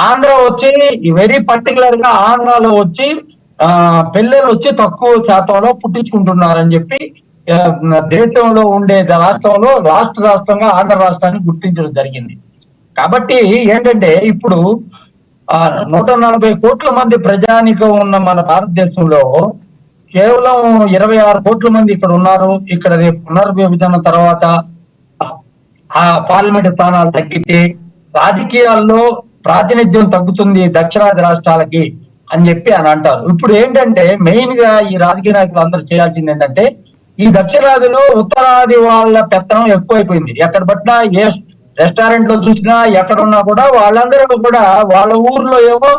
ఆంధ్ర వచ్చి వెరీ పర్టికులర్ గా ఆంధ్రాలో వచ్చి పిల్లలు వచ్చి తక్కువ శాతంలో పుట్టించుకుంటున్నారని చెప్పి దేశంలో ఉండే రాష్ట్రంలో రాష్ట్రంగా ఆంధ్ర రాష్ట్రాన్ని గుర్తించడం జరిగింది. కాబట్టి ఏంటంటే ఇప్పుడు 140 కోట్ల మంది ప్రజానికం ఉన్న మన భారతదేశంలో కేవలం 26 కోట్ల మంది ఇక్కడ ఉన్నారు. ఇక్కడ రేపు పునర్విభజన తర్వాత ఆ పార్లమెంట్ స్థానాలు తగ్గితే రాజకీయాల్లో ప్రాతినిధ్యం తగ్గుతుంది దక్షిణాది రాష్ట్రాలకి అని చెప్పి అని అంటారు. ఇప్పుడు ఏంటంటే మెయిన్ గా ఈ రాజకీయ నాయకులు అందరూ చేయాల్సింది ఏంటంటే ఈ దక్షిణాదిలో ఉత్తరాది వాళ్ళ పెత్తనం ఎక్కువైపోయింది. ఎక్కడ పట్టినా ఏ రెస్టారెంట్ లో చూసినా ఎక్కడున్నా కూడా వాళ్ళందరూ కూడా వాళ్ళ ఊర్లో ఏమో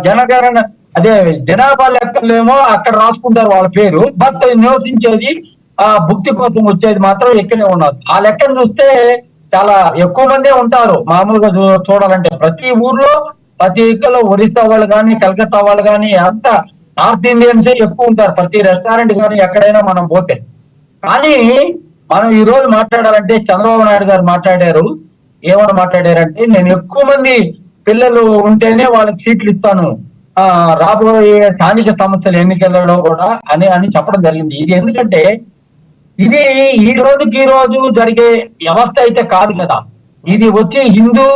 జనగణన అదే జనాభా లెక్కలేమో అక్కడ రాసుకుంటారు వాళ్ళ పేరు. బట్ నివసించేది భుక్తి కోసం వచ్చేది మాత్రం ఇక్కడే ఉన్నారు. ఆ లెక్కను చూస్తే చాలా ఎక్కువ మందే ఉంటారు. మామూలుగా చూడాలంటే ప్రతి ఊర్లో ప్రతి ఇక్కలో ఒరిస్సా వాళ్ళు కానీ కలకత్తా వాళ్ళు కానీ అంతా నార్త్ ఇండియన్సే ఎక్కువ ఉంటారు ప్రతి రెస్టారెంట్ కానీ ఎక్కడైనా మనం పోతే. కానీ మనం ఈ రోజు మాట్లాడాలంటే చంద్రబాబు నాయుడు గారు మాట్లాడారు. ఏమని మాట్లాడారంటే నేను ఎక్కువ మంది పిల్లలు ఉంటేనే వాళ్ళకి సీట్లు ఇస్తాను రాబోయే స్థానిక సంస్థల ఎన్నికలలో కూడా అని చెప్పడం జరిగింది. ఇది ఎందుకంటే ఇది ఈ రోజు జరిగే వ్యవస్థ అయితే కాదు కదా. ఇది వచ్చి హిందూ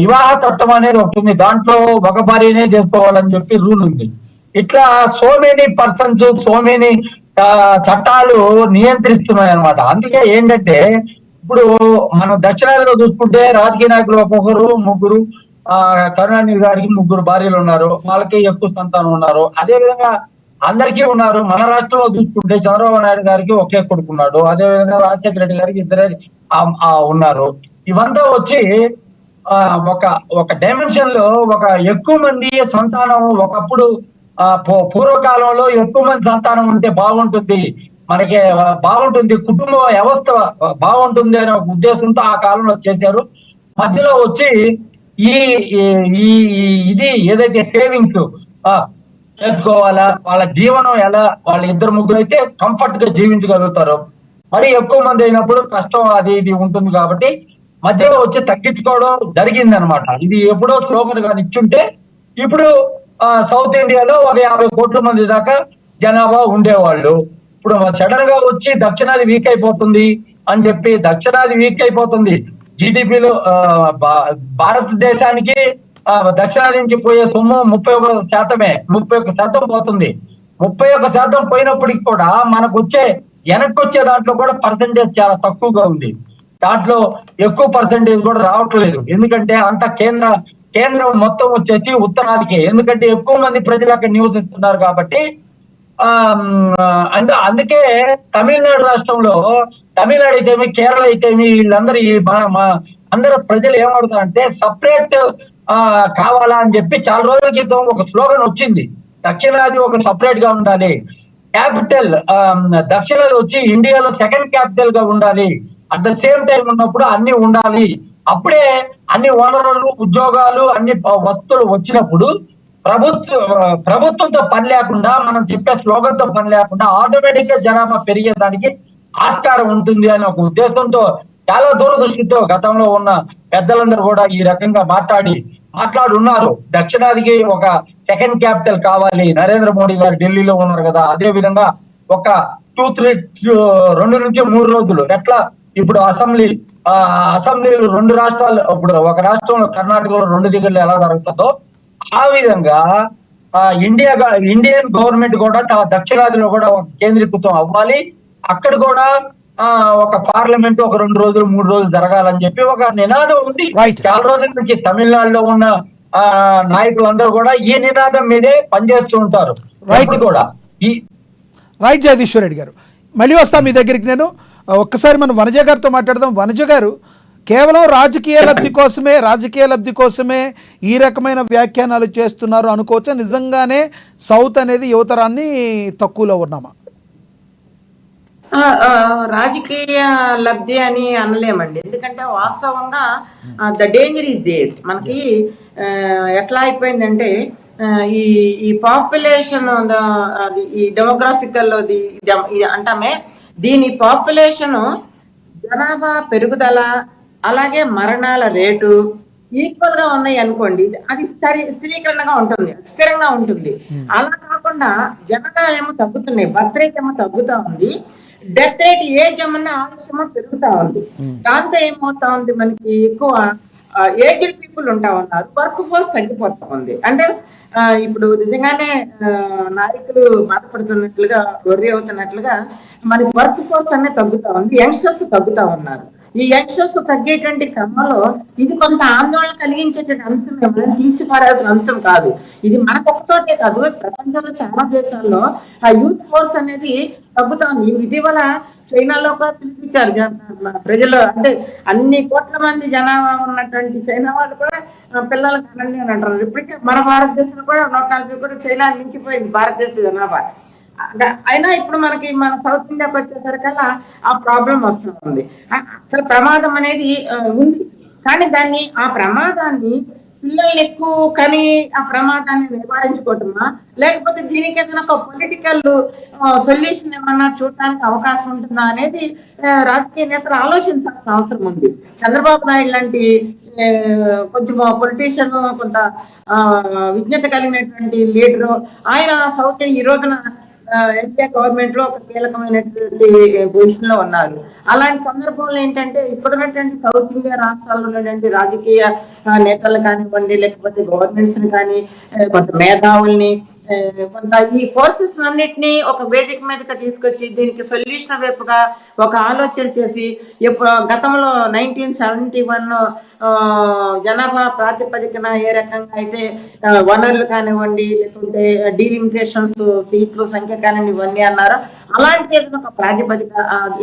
వివాహ చట్టం అనేది ఒకటి ఉంది. దాంట్లో ఒక భార్యనే చేసుకోవాలని చెప్పి రూల్ ఉంది. ఇట్లా so many persons so many చట్టాలు నియంత్రిస్తున్నాయి అనమాట. అందుకే ఏంటంటే ఇప్పుడు మనం దక్షిణాదిలో చూసుకుంటే రాజకీయ నాయకులు ఒక్కొక్కరు ముగ్గురు, కరుణానిధి గారికి 3 భార్యలు ఉన్నారు, వాళ్ళకి ఎక్కువ సంతానం ఉన్నారు. అదే విధంగా అందరికీ ఉన్నారు. మన రాష్ట్రంలో చూసుకుంటే చంద్రబాబు నాయుడు గారికి ఒకే కొడుకున్నాడు. అదేవిధంగా రాజశేఖర రెడ్డి గారికి 2 ఉన్నారు. ఇవంతా వచ్చి ఒక డైమెన్షన్ లో ఒక ఎక్కువ మంది సంతానం ఒకప్పుడు పూర్వకాలంలో ఎక్కువ మంది సంతానం ఉంటే బాగుంటుంది, మనకి బాగుంటుంది, కుటుంబ వ్యవస్థ బాగుంటుంది అనే ఒక ఉద్దేశంతో ఆ కాలంలో చేశారు. మధ్యలో వచ్చి ఇది ఏదైతే సేవింగ్స్ చేసుకోవాలా, వాళ్ళ జీవనం ఎలా, వాళ్ళ 2-3 అయితే కంఫర్ట్ గా జీవించగలుగుతారు. మరి ఎక్కువ మంది అయినప్పుడు కష్టం అది ఇది ఉంటుంది. కాబట్టి మధ్యలో వచ్చి తగ్గించుకోవడం జరిగింది అనమాట. ఇది ఎప్పుడో స్లోగన్ గా ఇచ్చుంటే ఇప్పుడు సౌత్ ఇండియాలో ఒక 50 కోట్ల మంది దాకా జనాభా ఉండేవాళ్ళు. ఇప్పుడు సడన్ గా వచ్చి దక్షిణాది వీక్ అయిపోతుంది అని చెప్పి దక్షిణాది వీక్ అయిపోతుంది. జీడిపిలో భారతదేశానికి దక్షిణాది నుంచి పోయే సొమ్ము 31% పోతుంది. 31% పోయినప్పటికి కూడా మనకు వెనక్కి వచ్చే దాంట్లో కూడా పర్సెంటేజ్ చాలా తక్కువగా ఉంది. దాంట్లో ఎక్కువ పర్సెంటేజ్ కూడా రావట్లేదు. ఎందుకంటే అంత కేంద్రం మొత్తం వచ్చేసి ఉత్తరాదికి, ఎందుకంటే ఎక్కువ మంది ప్రజలు అక్కడ నివసిస్తున్నారు కాబట్టి. అందుకే తమిళనాడు రాష్ట్రంలో, తమిళనాడు అయితేమి కేరళ అయితేమి వీళ్ళందరూ అందరూ ప్రజలు ఏమడుతారంటే సపరేట్ కావాలా అని చెప్పి చాలా రోజుల క్రితం ఒక స్లోగన్ వచ్చింది. దక్షిణాది ఒక సపరేట్ గా ఉండాలి, క్యాపిటల్ దక్షిణాది వచ్చి ఇండియాలో 2nd క్యాపిటల్ గా ఉండాలి, అట్ ద సేమ్ టైం ఉన్నప్పుడు అన్ని ఉండాలి. అప్పుడే అన్ని వనరులు, ఉద్యోగాలు, అన్ని వస్తువులు వచ్చినప్పుడు ప్రభుత్వంతో పని లేకుండా, మనం చెప్పే స్లోగన్ తో పని లేకుండా ఆటోమేటిక్ గా జనాభా పెరిగేదానికి ఆస్కారం ఉంటుంది అనే ఒక ఉద్దేశంతో చాలా దూరదృష్టితో గతంలో ఉన్న పెద్దలందరూ కూడా ఈ రకంగా మాట్లాడున్నారు. దక్షిణాదికి ఒక సెకండ్ క్యాపిటల్ కావాలి. నరేంద్ర మోడీ గారు ఢిల్లీలో ఉన్నారు కదా, అదే విధంగా ఒక 2 నుంచి 3 రోజులు ఎట్లా ఇప్పుడు అసెంబ్లీలు 2 రాష్ట్రాలు, ఇప్పుడు ఒక రాష్ట్రంలో కర్ణాటకలో 2 దిగుళ్ళు ఎలా జరుగుతుందో ఆ విధంగా ఇండియన్ గవర్నమెంట్ కూడా దక్షిణాదిలో కూడా కేంద్రీకృతం అవ్వాలి. అక్కడ కూడా ఒక పార్లమెంట్ ఒక 2 రోజులు 3 రోజులు జరగాలని చెప్పి ఒక నినాదం ఉంది. చాలా రోజుల నుంచి తమిళనాడులో ఉన్న నాయకులందరూ కూడా ఈ నినాదం మీదే పనిచేస్తూ ఉంటారు. కూడా రైట్ జగదీశ్వర్ రెడ్డి గారు, మళ్ళీ వస్తా మీ దగ్గరికి. నేను ఒక్కసారి మనం వనజ గారితో మాట్లాడదాం. వనజ గారు, కేవలం రాజకీయ లబ్ధి కోసమే ఈ రకమైన వ్యాఖ్యానాలు చేస్తున్నారు అనుకోవచ్చా? నిజంగానే సౌత్ అనేది యువతరాన్ని తక్కువలో ఉన్నామా? రాజకీయ లబ్ధి అని అనలేమండి, ఎందుకంటే వాస్తవంగా ద డేంజర్ ఈజ్ దేర్. మనకి ఎట్లా అయిపోయిందంటే ఈ పాపులేషన్, ఈ డెమోగ్రాఫికల్ అంటామే, దీని పాపులేషన్ జనాభా పెరుగుదల అలాగే మరణాల రేటు ఈక్వల్ గా ఉన్నాయి అనుకోండి, అది స్థిరీకరణగా ఉంటుంది, స్థిరంగా ఉంటుంది. అలా కాకుండా జనాభా ఏమో తగ్గుతున్నాయి, బర్త్ రేట్ ఏమో తగ్గుతా ఉంది, డెత్ రేట్ ఏజ్ ఏమన్నా ఆలస్యమో పెరుగుతా ఉంది. దాంతో ఏమవుతా ఉంది, మనకి ఎక్కువ ఏజ్డ్ పీపుల్ ఉంటా ఉన్నారు, వర్క్ ఫోర్స్ తగ్గిపోతా ఉంది. అంటే ఇప్పుడు నిజంగానే నాయకులు బాధపడుతున్నట్లుగా, వర్రీ అవుతున్నట్లుగా మనకి వర్క్ ఫోర్స్ అనేది తగ్గుతా ఉంది, యంగ్స్టర్స్ తగ్గుతా ఉన్నారు. ఈ యంగ్స్టర్స్ తగ్గేటువంటి క్రమంలో ఇది కొంత ఆందోళన కలిగించేటువంటి అంశం, ఏమైనా తీసిపారాల్సిన అంశం కాదు. ఇది మనకొక్కతోటే కాదు, ప్రపంచంలో చాలా దేశాల్లో ఆ యూత్ ఫోర్స్ అనేది తగ్గుతా ఉంది. ఇటీవల చైనాలో కూడా పిలిపించారు ప్రజలు, అంటే అన్ని కోట్ల మంది జనాభా ఉన్నటువంటి చైనా వాళ్ళు కూడా పిల్లలు కనండి అని అంటారు. ఇప్పటికే మన భారతదేశంలో కూడా 140 కూడా చైనా మించిపోయింది భారతదేశ జనాభా. అయినా ఇప్పుడు మన సౌత్ ఇండియాకి వచ్చేసరికల్లా ఆ ప్రాబ్లం వస్తుంది. అసలు ప్రమాదం అనేది ఉంది, కానీ ఆ ప్రమాదాన్ని పిల్లల్ని ఎక్కువ కని ఆ ప్రమాదాన్ని నివారించుకోవటమా, లేకపోతే దీనికి ఏదైనా ఒక పొలిటికల్ సొల్యూషన్ ఏమన్నా చూడటానికి అవకాశం ఉంటుందా అనేది రాజకీయ నేతలు ఆలోచించాల్సిన అవసరం ఉంది. చంద్రబాబు నాయుడు లాంటి కొంచెం పొలిటీషియన్, కొంత విజ్ఞత కలిగినటువంటి లీడరు ఆయన సౌత్ ఈ రోజున ఎన్టీఆర్ గవర్నమెంట్ లో ఒక కీలకమైనటువంటి పొజిషన్ లో ఉన్నారు. అలాంటి సందర్భంలో ఏంటంటే ఇప్పుడున్నటువంటి సౌత్ ఇండియా రాష్ట్రాల్లో ఉన్నటువంటి రాజకీయ నేతలు కానివ్వండి, లేకపోతే గవర్నమెంట్స్ ని కానీ, కొంత మేధావుల్ని, కొంత ఈ ఫోర్సెస్ అన్నిటినీ ఒక వేదిక మీదకి తీసుకొచ్చి దీనికి సొల్యూషన్ వైపుగా ఒక ఆలోచన చేసి, గతంలో 1971 జనాభా ప్రాతిపదికన ఏ రకంగా అయితే వనరులు కానివ్వండి, లేకుంటే డీలిమిటేషన్స్, సీట్లు సంఖ్య కానివ్వండి, ఇవన్నీ అన్నారు, అలాంటి ఏదైనా ఒక ప్రాతిపదిక,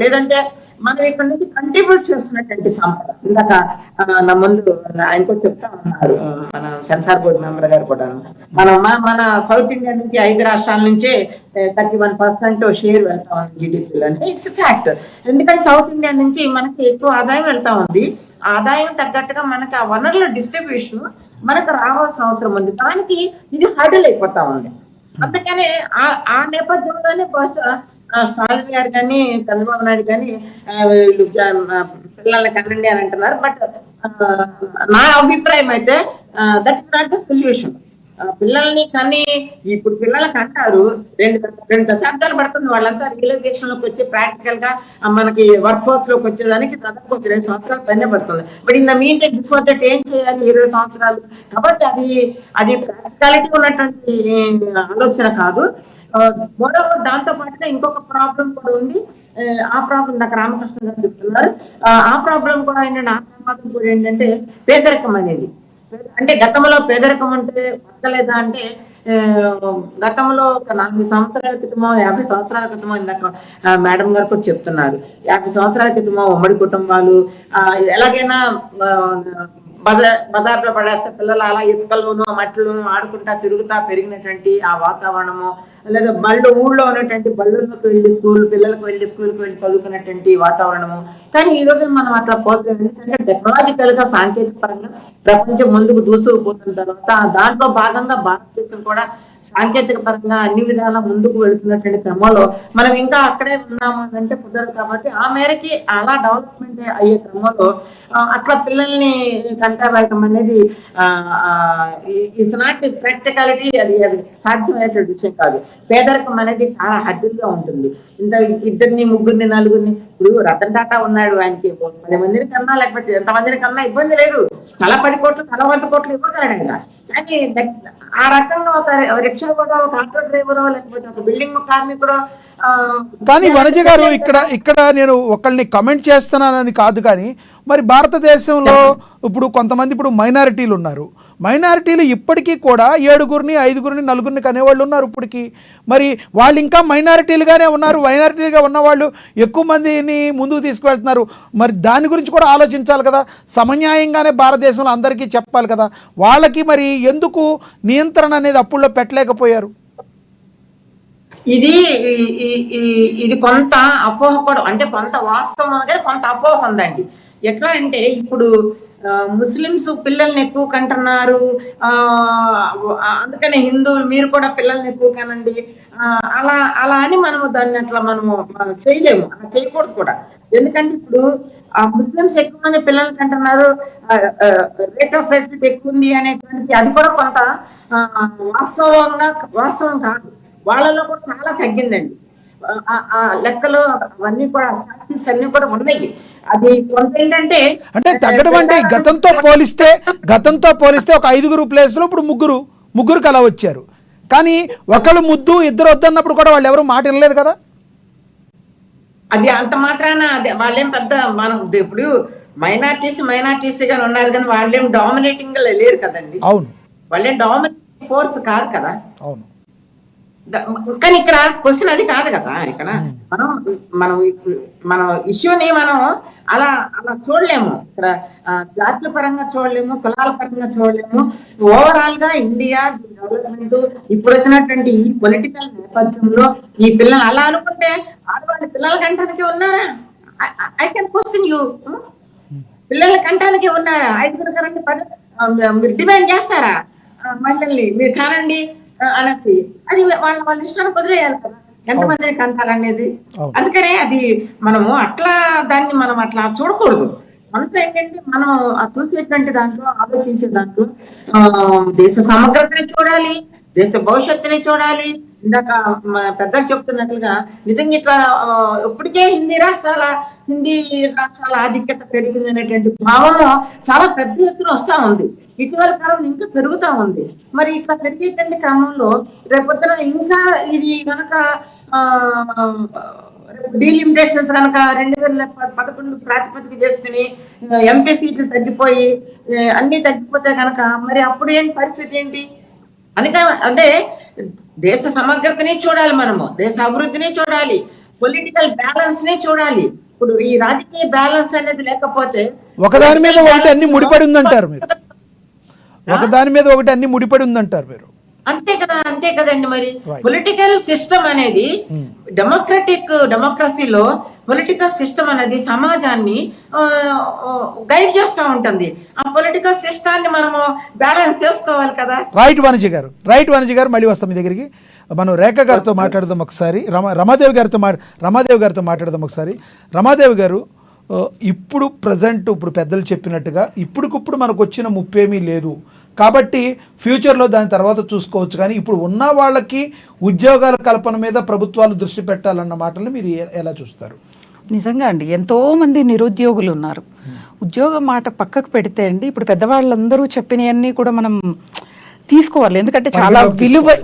లేదంటే మనం ఇక్కడ నుంచి కంట్రిబ్యూట్ చేస్తున్నటువంటి సంపద. ఇందాక నా ముందు ఆయనకు చెప్తా ఉన్నారు మన సెన్సార్ బోర్డు మెంబర్ గారు కూడా, మన సౌత్ ఇండియా నుంచి 5 రాష్ట్రాల నుంచే 31% షేర్ వెళ్తా ఉంది జీడిపిలో. అంటే ఇట్స్ ఫ్యాక్ట్. ఎందుకంటే సౌత్ ఇండియా నుంచి మనకి ఎక్కువ ఆదాయం వెళ్తా ఉంది. ఆదాయం తగ్గట్టుగా మనకి ఆ వనరుల డిస్ట్రిబ్యూషన్ మనకు రావాల్సిన అవసరం ఉంది. దానికి ఇది హర్డిల్ అయిపోతా ఉంది. అందుకనే ఆ నేపథ్యంలోనే బహుశా స్టాలిన్ గారు కానీ, చంద్రబాబు నాయుడు కానీ పిల్లల్ని కనండి అని అంటున్నారు. బట్ నా అభిప్రాయం అయితే that is not the solution. పిల్లల్ని కానీ ఇప్పుడు పిల్లలకి అంటారు 2 దశాబ్దాలు పడుతుంది వాళ్ళంతా రియలైజేషన్ లోకి వచ్చి ప్రాక్టికల్ గా మనకి వర్క్ ఫోర్స్ లోకి వచ్చేదానికి దాదాపు 2 సంవత్సరాలు పైన పడుతుంది. But in the mean time before that ఏం చేయాలి, 20 సంవత్సరాలు. కాబట్టి అది ప్రాక్టికాలిటీ ఉన్నటువంటి ఆలోచన కాదు. దాంతో పాటుగా ఇంకొక ప్రాబ్లం కూడా ఉంది. ఆ ప్రాబ్లం నాకు రామకృష్ణ గారు చెప్తున్నారు. ఆ ప్రాబ్లం కూడా ఏంటంటే, ఆ ప్రమాదం కూడా ఏంటంటే పేదరికం అనేది. అంటే గతంలో పేదరికం అంటే బతకలేదా అంటే, గతంలో ఒక 40 సంవత్సరాల క్రితమో 50 సంవత్సరాల క్రితమో, ఇందాక మేడం గారు కూడా చెప్తున్నారు, 50 సంవత్సరాల క్రితమో ఉమ్మడి కుటుంబాలు, ఎలాగైనా బజార్లో పడేస్తే పిల్లలు అలా ఇసుకలోనూ మట్టిలోనూ ఆడుకుంటా తిరుగుతా పెరిగినటువంటి ఆ వాతావరణము, లేదా ఊళ్ళో ఉన్నటువంటి బళ్ళలోకి వెళ్ళి పిల్లలకు వెళ్ళి స్కూల్కి వెళ్ళి చదువుకున్నటువంటి వాతావరణము. కానీ ఈ రోజు మనం అట్లా పోతున్నాం. ఎందుకంటే టెక్నాలజికల్ గా, సాంకేతిక పరంగా ప్రపంచం ముందుకు దూసుకుపోతున్న తర్వాత దాంట్లో భాగంగా భారతదేశం కూడా సాంకేతిక పరంగా అన్ని విధాలా ముందుకు వెళుతున్నటువంటి క్రమంలో మనం ఇంకా అక్కడే ఉన్నాము అని అంటే కుదరదు. కాబట్టి ఆ మేరకి అలా డెవలప్మెంట్ అయ్యే క్రమంలో అట్లా పిల్లల్ని కంటారాయటం అనేది ఇట్స్ నాట్ ప్రాక్టికాలిటీ, అది సాధ్యమయ్యేటువంటి విషయం కాదు. పేదరికం అనేది చాలా హద్దుగా ఉంటుంది. ఇద్దరిని, ముగ్గురిని, నలుగురిని, ఇప్పుడు రతన్ టాటా ఉన్నాడు, ఆయనకి 10 మందిని కన్నా లేకపోతే ఎంతమందిని కన్నా ఇబ్బంది లేదు. తల 10 కోట్లు, తల 100 కోట్లు ఇవ్వగలడు ఆయన. కానీ ఆ రకంగా ఒక రిక్షా కూడా, ఒక ఆటో డ్రైవరో, లేకపోతే ఒక బిల్డింగ్ కార్మికుడో. కానీ వనజ గారు, ఇక్కడ నేను ఒకళ్ళని కమెంట్ చేస్తున్నానని కాదు, కానీ మరి భారతదేశంలో ఇప్పుడు కొంతమంది ఇప్పుడు మైనారిటీలు ఉన్నారు. మైనారిటీలు ఇప్పటికీ కూడా 7గురిని, 5గురిని, 4గురిని కనేవాళ్ళు ఉన్నారు ఇప్పటికీ. మరి వాళ్ళు ఇంకా మైనారిటీలుగానే ఉన్నారు. మైనారిటీలుగా ఉన్నవాళ్ళు ఎక్కువ మందిని ముందుకు తీసుకువెళ్తున్నారు. మరి దాని గురించి కూడా ఆలోచించాలి కదా. సమన్యాయంగానే భారతదేశంలో అందరికీ చెప్పాలి కదా. వాళ్ళకి మరి ఎందుకు నియంత్రణ అనేది అప్పుల్లో పెట్టలేకపోయారు? ఇది కొంత అపోహ కూడా, అంటే కొంత వాస్తవం కానీ కొంత అపోహ ఉందండి. ఎట్లా అంటే ఇప్పుడు ముస్లిమ్స్ పిల్లల్ని ఎక్కువ కంటున్నారు, అందుకని హిందువులు మీరు కూడా పిల్లల్ని ఎక్కువ కనండి, అలా అని మనము దాన్ని అట్లా మనము చేయలేము, అలా చేయకూడదు కూడా. ఎందుకంటే ఇప్పుడు ముస్లిమ్స్ ఎక్కువ మంది పిల్లల్ని కంటున్నారు, రేట్ ఆఫ్ బర్త్ ఎక్కువ ఉంది అనేటువంటి అది కూడా కొంత వాస్తవం కాదు. వాళ్ళలో కూడా చాలా తగ్గిందండి. ఆ లెక్కలు అవన్నీ కూడా, స్టాటిస్టిక్స్ అన్ని కూడా ఉన్నాయి. అది కొంత ఏంటంటే అంటే తగ్గడం అంటే గతంతో పోలిస్తే ఒక 5గురు ప్లేస్ లో ఇప్పుడు ముగ్గురు అలా వచ్చారు. కానీ ఒకళ్ళు ముద్దు, ఇద్దరు వద్దన్నప్పుడు కూడా వాళ్ళు ఎవరు మాట వినలేదు కదా. అది అంత మాత్రాన అదే వాళ్ళేం పెద్ద, మనం ఇప్పుడు మైనార్టీస్ గాని ఉన్నారు, కానీ వాళ్ళేం డామినేటింగ్ గా లేరు కదండి. అవును, వాళ్ళేం డామినేటింగ్ ఫోర్స్ కాదు కదా. అవును. కానీ ఇక్కడ క్వశ్చన్ అది కాదు కదా. ఇక్కడ మనం ఇష్యూని మనం అలా చూడలేము. ఇక్కడ జాతుల పరంగా చూడలేము, కులాల పరంగా చూడలేము. ఓవరాల్ గా ఇండియా డెవలప్మెంట్ ఇప్పుడు వచ్చినటువంటి ఈ పొలిటికల్ నేపథ్యంలో ఈ పిల్లలు అలా అనుకుంటే ఆడవాళ్ళ పిల్లల కంటానికి ఉన్నారా? I can question you. పిల్లల కంటానికి ఉన్నారా? 5గురు కనండి, మీరు డిమాండ్ చేస్తారా మహిళల్ని మీరు కానండి అనేసి? అది వాళ్ళ ఇష్టానికి వదిలేయాలి కదా, ఎంతమందిని కంటారనేది. అందుకనే అది మనము దాన్ని మనం అట్లా చూడకూడదు. మనతో ఏంటంటే మనం చూసేటువంటి దాంట్లో, ఆలోచించే దాంట్లో దేశ సమగ్రతని చూడాలి, దేశ భవిష్యత్తుని చూడాలి. ఇందాక పెద్దలు చెప్తున్నట్లుగా నిజంగా ఇట్లా ఇప్పటికే హిందీ రాష్ట్రాల ఆధిక్యత పెరిగింది అనేటువంటి భావము చాలా పెద్ద ఎత్తున వస్తా ఉంది. ఇటీవల కాలంలో ఇంకా పెరుగుతా ఉంది. మరి ఇట్లా పెరిగేటువంటి క్రమంలో రేపొద్దున ఇంకా ఇది కనుక డీలిమిటేషన్స్ కనుక 2011 ప్రాతిపదిక చేసుకుని ఎంపీ సీట్లు తగ్గిపోయి అన్ని తగ్గిపోతే కనుక మరి అప్పుడు ఏంటి పరిస్థితి ఏంటి? అంటే దేశ సమగ్రతని చూడాలి, మనము దేశ అభివృద్ధిని చూడాలి, పొలిటికల్ బ్యాలెన్స్ ని చూడాలి. ఇప్పుడు ఈ రాజకీయ బ్యాలెన్స్ అనేది లేకపోతే ఒకదాని మీద ఒకటి అన్ని ముడిపడి ఉందంటారు మీరు. ఒకదాని మీద ఒకటి అన్ని ముడిపడి ఉందంటారు మీరు. అంతే కదండి. మరి పొలిటికల్ సిస్టమ్ అనేది డెమోక్రసీలో పొలిటికల్ సిస్టమ్ అనేది సమాజాన్ని గైడ్ చేస్తూ ఉంటుంది. ఆ పొలిటికల్ సిస్టాన్ని మనము బ్యాలెన్స్ చేసుకోవాలి కదా. రైట్ వనజ గారు మళ్ళీ వస్తాం మీ దగ్గరికి. మనం రేఖ గారితో మాట్లాడదాం ఒకసారి, రమాదేవి గారితో మాట్లాడదాం ఒకసారి. రమాదేవి గారు, ఇప్పుడు పెద్దలు చెప్పినట్టుగా ఇప్పుడుకిప్పుడు మనకు వచ్చిన ముప్పేమీ లేదు కాబట్టి ఫ్యూచర్లో దాని తర్వాత చూసుకోవచ్చు. కానీ ఇప్పుడు ఉన్న వాళ్ళకి ఉద్యోగాల కల్పన మీద ప్రభుత్వాలు దృష్టి పెట్టాలన్న మాటలు మీరు ఎలా చూస్తారు? నిజంగా అండి, ఎంతోమంది నిరుద్యోగులు ఉన్నారు. ఉద్యోగం మాట పక్కకు పెడితే అండి, ఇప్పుడు పెద్దవాళ్ళందరూ చెప్పినవన్నీ కూడా మనం తీసుకోవాలి. ఎందుకంటే చాలా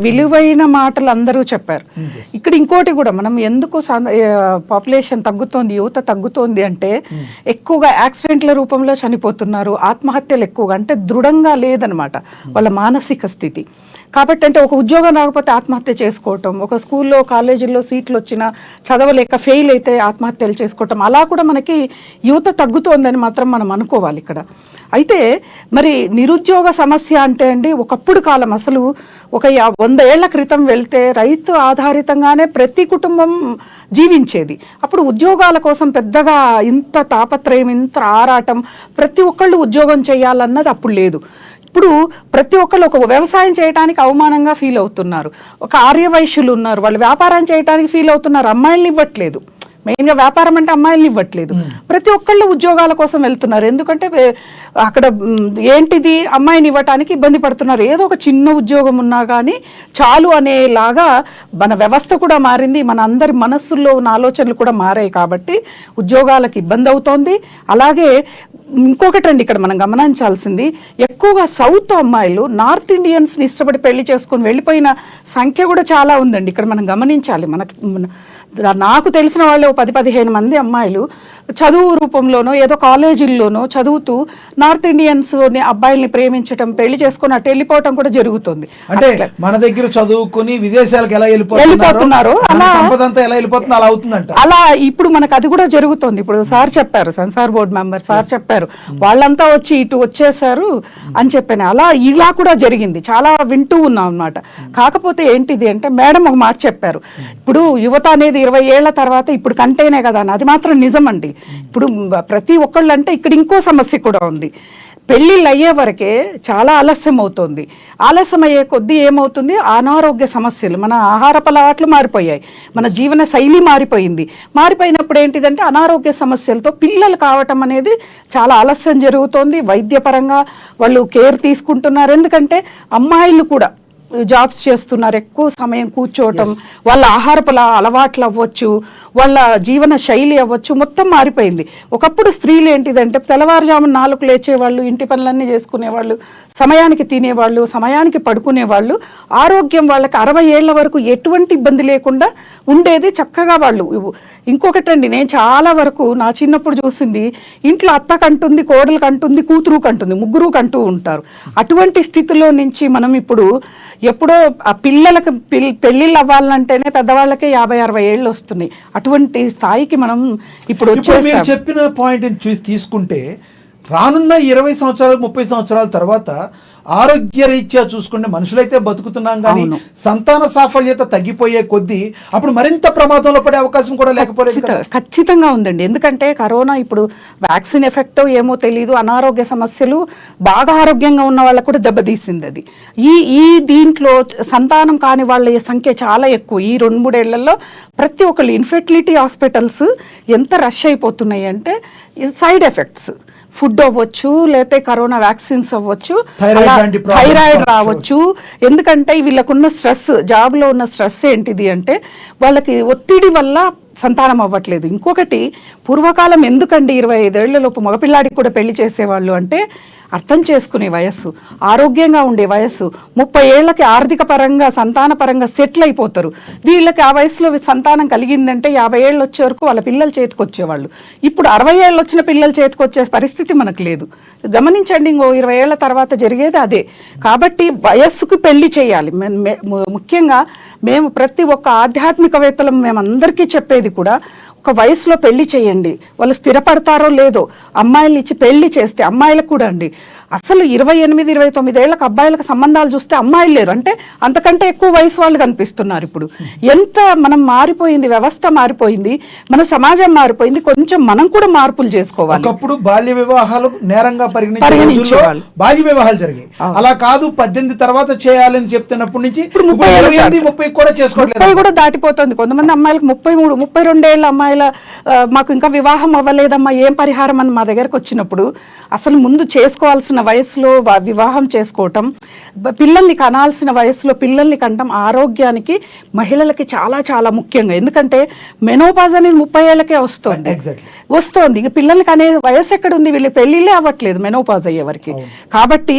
విలువైన మాటలు అందరూ చెప్పారు. ఇక్కడ ఇంకోటి కూడా, మనం ఎందుకు పాపులేషన్ తగ్గుతోంది, యువత తగ్గుతోంది అంటే ఎక్కువగా యాక్సిడెంట్ల రూపంలో చనిపోతున్నారు, ఆత్మహత్యలు ఎక్కువగా, అంటే దృఢంగా లేదనమాట వాళ్ళ మానసిక స్థితి. కాబట్టి అంటే ఒక ఉద్యోగం రాకపోతే ఆత్మహత్య చేసుకోవటం, ఒక స్కూల్లో కాలేజీల్లో సీట్లు వచ్చినా చదవలేక ఫెయిల్ అయితే ఆత్మహత్యలు చేసుకోవటం, అలా కూడా మనకి యువత తగ్గుతోందని మాత్రం మనం అనుకోవాలి ఇక్కడ. అయితే మరి నిరుద్యోగ సమస్య అంటే అండి, ఒకప్పుడు కాలం అసలు ఒక 100 ఏళ్ల క్రితం వెళ్తే రైతు ఆధారితంగానే ప్రతి కుటుంబం జీవించేది. అప్పుడు ఉద్యోగాల కోసం పెద్దగా ఇంత తాపత్రయం, ఇంత ఆరాటం, ప్రతి ఒక్కళ్ళు ఉద్యోగం చేయాలన్నది అప్పుడు లేదు. ఇప్పుడు ప్రతి ఒక్కళ్ళు ఒక వ్యవసాయం చేయడానికి అవమానంగా ఫీల్ అవుతున్నారు, ఒక ఆర్యవైశ్యులు ఉన్నారు వాళ్ళు వ్యాపారం చేయడానికి ఫీల్ అవుతున్నారు, అమ్మాయిల్ని ఇవ్వట్లేదు. మెయిన్గా వ్యాపారం అంటే అమ్మాయిల్ని ఇవ్వట్లేదు. ప్రతి ఒక్కళ్ళు ఉద్యోగాల కోసం వెళ్తున్నారు. ఎందుకంటే అక్కడ ఏంటిది అమ్మాయిని ఇవ్వటానికి ఇబ్బంది పడుతున్నారు. ఏదో ఒక చిన్న ఉద్యోగం ఉన్నా కానీ చాలు అనేలాగా మన వ్యవస్థ కూడా మారింది, మన అందరి మనస్సుల్లో ఉన్న ఆలోచనలు కూడా మారాయి. కాబట్టి ఉద్యోగాలకు ఇబ్బంది అవుతోంది. అలాగే ఇంకొకటండి ఇక్కడ మనం గమనించాల్సింది, ఎక్కువగా సౌత్ అమ్మాయిలు నార్త్ ఇండియన్స్ని ఇష్టపడి పెళ్లి చేసుకొని వెళ్ళిపోయిన సంఖ్య కూడా చాలా ఉందండి. ఇక్కడ మనం గమనించాలి. నాకు తెలిసిన వాళ్ళు 10-15 మంది అమ్మాయిలు చదువు రూపంలోనో ఏదో కాలేజీల్లోనో చదువుతూ నార్త్ ఇండియన్స్ అబ్బాయిల్ని ప్రేమించడం, పెళ్లి చేసుకొని అటు వెళ్ళిపోవటం కూడా జరుగుతుంది. అంటే మన దగ్గర చదువుకుని విదేశాలకు ఎలా వెళ్ళిపోతున్నారు, సంపద అంతా ఎలా వెళ్ళిపోతుందో అలా అవుతుందంట. అలా ఇప్పుడు మనకు అది కూడా జరుగుతుంది. ఇప్పుడు సార్ చెప్పారు, సెన్సార్ బోర్డు మెంబర్ సార్ చెప్పారు, వాళ్ళంతా వచ్చి ఇటు వచ్చేసారు అని చెప్పాను. అలా ఇలా కూడా జరిగింది, చాలా వింటూ ఉన్నాం అన్నమాట. కాకపోతే ఏంటిది అంటే మేడం ఒక మాట చెప్పారు, ఇప్పుడు యువత అనేది 20 ఏళ్ల తర్వాత ఇప్పుడు కంటేనే కదా అని. అది మాత్రం నిజమండి. ఇప్పుడు ప్రతి ఒక్కళ్ళు అంటే ఇక్కడ ఇంకో సమస్య కూడా ఉంది. పెళ్ళిళ్ళు అయ్యే వరకే చాలా ఆలస్యం అవుతుంది. ఆలస్యం అయ్యే కొద్దీ ఏమవుతుంది, అనారోగ్య సమస్యలు, మన ఆహారపు అలవాట్లు మారిపోయాయి, మన జీవన శైలి మారిపోయింది. మారిపోయినప్పుడు ఏంటిదంటే అనారోగ్య సమస్యలతో పిల్లలు కావటం అనేది చాలా ఆలస్యం జరుగుతోంది. వైద్యపరంగా వాళ్ళు కేర్ తీసుకుంటున్నారు. ఎందుకంటే అమ్మాయిలు కూడా జాబ్స్ చేస్తున్నారు, ఎక్కువ సమయం కూర్చోవటం, వాళ్ళ ఆహారపు అలవాట్లు అవ్వచ్చు, వాళ్ళ జీవన శైలి అవ్వచ్చు, మొత్తం మారిపోయింది. ఒకప్పుడు స్త్రీలు ఏంటిదంటే తెల్లవారుజామున 4కు లేచేవాళ్ళు, ఇంటి పనులన్నీ చేసుకునేవాళ్ళు, సమయానికి తినేవాళ్ళు, సమయానికి పడుకునేవాళ్ళు. ఆరోగ్యం వాళ్ళకి 60 ఏళ్ల వరకు ఎటువంటి ఇబ్బంది లేకుండా ఉండేది. చక్కగా వాళ్ళు ఇంకొకటండి, నేను చాలా వరకు నా చిన్నప్పుడు చూసింది, ఇంట్లో అత్త కంటుంది, కోడలు కంటుంది, కూతురు కంటుంది, ముగ్గురు కంటూ ఉంటారు. అటువంటి స్థితిలో నుంచి మనం ఇప్పుడు ఎప్పుడో ఆ పిల్లలకు పెళ్ళిళ్ళు అవ్వాలంటేనే పెద్దవాళ్ళకే 50-60 ఏళ్ళు వస్తున్నాయి. అటువంటి స్థాయికి మనం ఇప్పుడు మీరు చెప్పిన పాయింట్ చూసి తీసుకుంటే రానున్న 20 సంవత్సరాలు 30 సంవత్సరాల తర్వాత ఆరోగ్య రీత్యా చూసుకుంటే మనుషులైతే బతుకుతున్నాం కానీ సంతాన సాఫల్యత తగ్గిపోయే కొద్దీ అప్పుడు మరింత ప్రమాదంలో పడే అవకాశం కూడా లేకపోలేదు. ఖచ్చితంగా ఉందండి. ఎందుకంటే కరోనా ఇప్పుడు వ్యాక్సిన్ ఎఫెక్ట్ ఏమో తెలియదు, అనారోగ్య సమస్యలు బాగా ఆరోగ్యంగా ఉన్న వాళ్ళకు కూడా దెబ్బతీసింది అది. ఈ దీంట్లో సంతానం కాని వాళ్ళ సంఖ్య చాలా ఎక్కువ. ఈ 2-3 ఏళ్లలో ప్రతి ఒక్కళ్ళు ఇన్ఫెర్టిలిటీ హాస్పిటల్స్ ఎంత రష్ అయిపోతున్నాయి అంటే సైడ్ ఎఫెక్ట్స్, ఫుడ్ అవ్వచ్చు, లేకపోతే కరోనా వ్యాక్సిన్స్ అవ్వచ్చు, థైరాయిడ్ రావచ్చు. ఎందుకంటే వీళ్ళకున్న స్ట్రెస్, జాబ్లో ఉన్న స్ట్రెస్ ఏంటిది అంటే వాళ్ళకి ఒత్తిడి వల్ల సంతానం అవ్వట్లేదు. ఇంకొకటి, పూర్వకాలం ఎందుకండి 25 ఏళ్లలోపు మగపిల్లాడికి కూడా పెళ్లి చేసేవాళ్ళు అంటే అర్థం చేసుకునే వయస్సు, ఆరోగ్యంగా ఉండే వయస్సు. 30 ఏళ్లకి ఆర్థిక పరంగా సంతాన పరంగా సెటిల్ అయిపోతారు. వీళ్ళకి ఆ వయసులో సంతానం కలిగిందంటే 50 ఏళ్ళు వచ్చే వరకు వాళ్ళ పిల్లలు చేతికి వచ్చేవాళ్ళు. ఇప్పుడు 60 ఏళ్ళు వచ్చిన పిల్లలు చేతికి వచ్చే పరిస్థితి మనకు లేదు. గమనించండి, ఇంకో 20 ఏళ్ల తర్వాత జరిగేది అదే. కాబట్టి వయస్సుకు పెళ్లి చేయాలి. ముఖ్యంగా మేము ప్రతి ఒక్క ఆధ్యాత్మికవేత్తలు మేమందరికీ చెప్పేది కూడా, ఒక వయసులో పెళ్లి చేయండి. వాళ్ళు స్థిరపడతారో లేదో, అమ్మాయిలు ఇచ్చి పెళ్లి చేస్తే అమ్మాయిలకు కూడా అండి అసలు 28-29 ఏళ్ళకి అబ్బాయిలకు సంబంధాలు చూస్తే అమ్మాయిలు లేరు, అంటే అంతకంటే ఎక్కువ వయసు వాళ్ళు కనిపిస్తున్నారు. ఇప్పుడు ఎంత మనం మారిపోయింది, వ్యవస్థ మారిపోయింది, మన సమాజం మారిపోయింది. కొంచెం మనం కూడా మార్పులు చేసుకోవాలి. ఒకప్పుడు బాల్య వివాహాలు నేరంగా పరిగణించేవాళ్ళు, బాల్య వివాహాలు జరిగాయి. అలా కాదు, 18 తర్వాత చేయాలని చెప్తున్నప్పటి నుంచి 28-30 కూడా చేసుకోవట్లేదు, 30 కూడా దాటిపోతుంది. కొంతమంది అమ్మాయిలకు 33-32 ఏళ్ళ అమ్మాయిల మాకు ఇంకా వివాహం అవ్వలేదమ్మా, ఏం పరిహారం అని మా దగ్గరకు వచ్చినప్పుడు అసలు ముందు చేసుకోవాల్సిన వయసులో వివాహం చేసుకోవటం, పిల్లల్ని కనాల్సిన వయసులో పిల్లల్ని కంటం ఆరోగ్యానికి మహిళలకి చాలా చాలా ముఖ్యంగా. ఎందుకంటే మెనోపాజ్ అనేది 30 ఏళ్ళకే వస్తుంది. ఇంక పిల్లలకి అనే వయసు ఎక్కడుంది, వీళ్ళు పెళ్లిళ్ళే అవ్వట్లేదు మెనోపాజ్ అయ్యే వరకు. కాబట్టి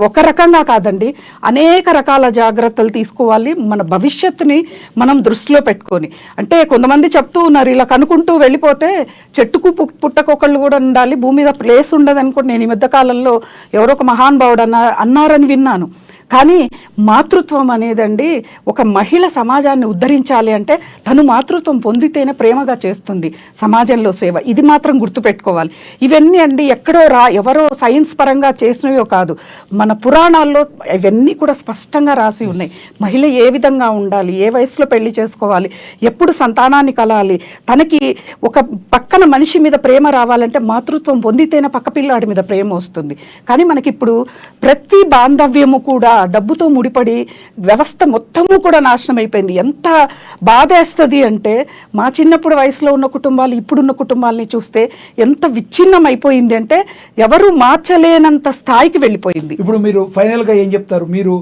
ఒక రకంగా కాదండి, అనేక రకాల జాగ్రత్తలు తీసుకోవాలి. మన భవిష్యత్తుని మనం దృష్టిలో పెట్టుకొని, అంటే కొంతమంది చెప్తూ ఉన్నారు ఇలా కనుక్కుంటూ వెళ్ళిపోతే చెట్టుకు పుట్టకొకళ్ళు కూడా ఉండాలి, భూమి మీద ప్లేస్ ఉండదు అనుకోండి. నేను ఈ మధ్య కాలంలో ఎవరో ఒక మహానుభావుడు అన్నారని విన్నాను. కానీ మాతృత్వం అనేదండి, ఒక మహిళ సమాజాన్ని ఉద్ధరించాలి అంటే తను మాతృత్వం పొందితేనే ప్రేమగా చేస్తుంది సమాజంలో సేవ. ఇది మాత్రం గుర్తుపెట్టుకోవాలి. ఇవన్నీ అండి ఎక్కడో ఎవరో సైన్స్ పరంగా చేసినవో కాదు, మన పురాణాల్లో ఇవన్నీ కూడా స్పష్టంగా రాసి ఉన్నాయి. మహిళ ఏ విధంగా ఉండాలి, ఏ వయసులో పెళ్లి చేసుకోవాలి, ఎప్పుడు సంతానాన్ని కలాలి, తనకి ఒక పక్కన మనిషి మీద ప్రేమ రావాలంటే మాతృత్వం పొందితేనే పక్క పిల్లాడి మీద ప్రేమ వస్తుంది. కానీ మనకిప్పుడు ప్రతి బాంధవ్యము కూడా డబ్బుతో ముడిపడి వ్యవస్థ మొత్తము కూడా నాశనం అయిపోయింది. ఎంత బాధేస్తుంది అంటే మా చిన్నప్పుడు వయసులో ఉన్న కుటుంబాలు ఇప్పుడున్న కుటుంబాలని చూస్తే ఎంత విచ్ఛిన్నం అయిపోయింది అంటే ఎవరు మార్చలేనంత స్థాయికి వెళ్ళిపోయింది. ఇప్పుడు మీరు ఫైనల్గా ఏం చెప్తారు? మీరు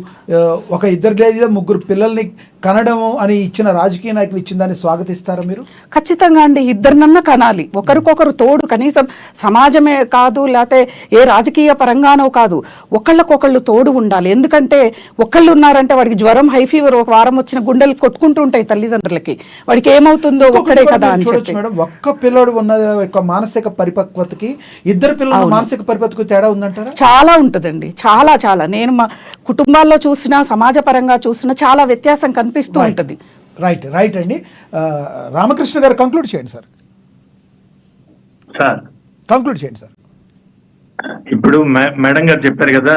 ఒక ఇద్దరు లేదా ముగ్గురు పిల్లల్ని కనడం అని ఇచ్చిన రాజకీయ నాయకులు ఇచ్చిన దాన్ని స్వాగతిస్తారా మీరు? ఖచ్చితంగా అండి, ఇద్దరినన్నా కనాలి, ఒకరికొకరు తోడు. కనీసం సమాజమే కాదు, లేకపోతే ఏ రాజకీయ పరంగానో కాదు, ఒకళ్ళకొకళ్ళు తోడు ఉండాలి. ఎందుకంటే ఒకళ్ళు ఉన్నారంటే వాడికి జ్వరం, హై ఫీవర్ ఒక వారం వచ్చిన గుండెలు కొట్టుకుంటూ ఉంటాయి తల్లిదండ్రులకి, వాడికి ఏమవుతుందో ఒక్కడే కదా అని చూడొచ్చు మేడం. ఒక్క పిల్లడు ఉన్న యొక్క మానసిక పరిపక్వతకి ఇద్దరు పిల్లల మానసిక పరిపక్వతకు తేడా ఉందంటారా? చాలా ఉంటుందండి, చాలా చాలా. నేను మా కుటుంబాల్లో చూసినా, సమాజ పరంగా చూసినా చాలా వ్యత్యాసం కనిపిస్తూ ఉంటుంది. రైట్ అండి. రామకృష్ణ గారు కంక్లూడ్ చేయండి సార్. కంక్లూడ్ చేయండి సార్. ఇప్పుడు మేడం గారు చెప్పారు కదా,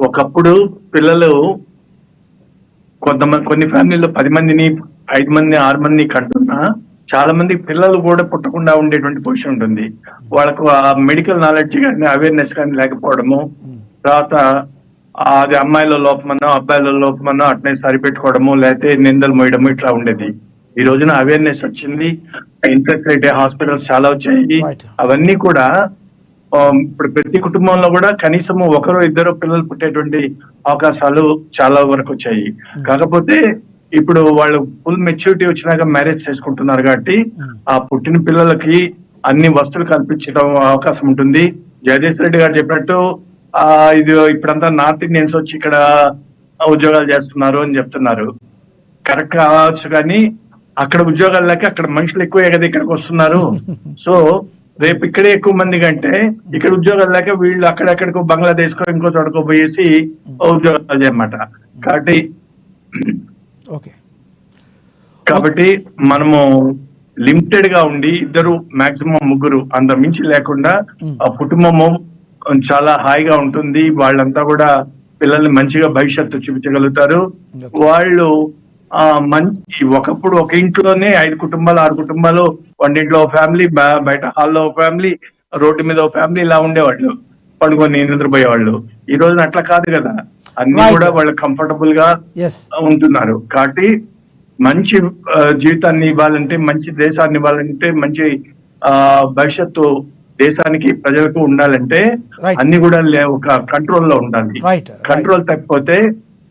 ఒకప్పుడు పిల్లలు కొన్ని ఫ్యామిలీలో 10 మందిని, 5 మంది, 6 మందిని కంటున్నా చాలా మంది పిల్లలు కూడా పుట్టకుండా ఉండేటువంటి పొజిషన్ ఉంటుంది. వాళ్ళకు ఆ మెడికల్ నాలెడ్జ్ కానీ అవేర్నెస్ కానీ లేకపోవడము, తర్వాత అది అమ్మాయిల లోపమనో అబ్బాయిల లోపమనో అట్నే సరిపెట్టుకోవడము, లేకపోతే నిందలు మోయడము ఇట్లా ఉండేది. ఈ రోజున అవేర్నెస్ వచ్చింది, ఇన్ఫెక్ట్ హాస్పిటల్స్ చాలా వచ్చాయి. అవన్నీ కూడా ఇప్పుడు ప్రతి కుటుంబంలో కూడా కనీసము ఒకరు ఇద్దరు పిల్లలు పుట్టేటువంటి అవకాశాలు చాలా వరకు వచ్చాయి. కాకపోతే ఇప్పుడు వాళ్ళు ఫుల్ మెచ్యూరిటీ వచ్చినాక మ్యారేజ్ చేసుకుంటున్నారు కాబట్టి ఆ పుట్టిన పిల్లలకి అన్ని వస్తువులు కల్పించడం అవకాశం ఉంటుంది. జగదీష్ రెడ్డి గారు చెప్పినట్టు ఇది ఇప్పుడంతా నార్త్ ఇండియన్స్ వచ్చి ఇక్కడ ఉద్యోగాలు చేస్తున్నారు అని చెప్తున్నారు. కరెక్ట్ కావచ్చు, కానీ అక్కడ ఉద్యోగాలు లేక అక్కడ మనుషులు ఎక్కువే కదా ఇక్కడికి వస్తున్నారు. సో రేపు ఇక్కడే ఎక్కువ మంది కంటే ఇక్కడ ఉద్యోగాలు లేక వీళ్ళు అక్కడెక్కడికో బంగ్లాదేశ్ కో ఇంకో చోటకో పోయేసి ఉద్యోగాలు చేయమాట. కాబట్టి మనము లిమిటెడ్ గా ఉండి ఇద్దరు మాక్సిమం ముగ్గురు అంత మించి లేకుండా ఆ కుటుంబము చాలా హాయిగా ఉంటుంది. వాళ్ళంతా కూడా పిల్లల్ని మంచిగా భవిష్యత్తు చూపించగలుగుతారు. వాళ్ళు మంచి ఒకప్పుడు ఒక ఇంట్లోనే 5 కుటుంబాలు 6 కుటుంబాలు, వంటింట్లో ఒక ఫ్యామిలీ, బయట హాల్లో ఒక ఫ్యామిలీ, రోడ్డు మీద ఒక ఫ్యామిలీ, ఇలా ఉండేవాళ్ళు, పడుకొని నిద్రపోయేవాళ్ళు. ఈ రోజున అట్లా కాదు కదా, అన్ని కూడా వాళ్ళు కంఫర్టబుల్ గా ఉంటున్నారు. కాబట్టి మంచి జీవితాన్ని ఇవ్వాలంటే, మంచి దేశాన్ని ఇవ్వాలంటే, మంచి భవిష్యత్తు దేశానికి ప్రజలకు ఉండాలంటే అన్ని కూడా ఒక కంట్రోల్ లో ఉండాలి. కంట్రోల్ తప్పిపోతే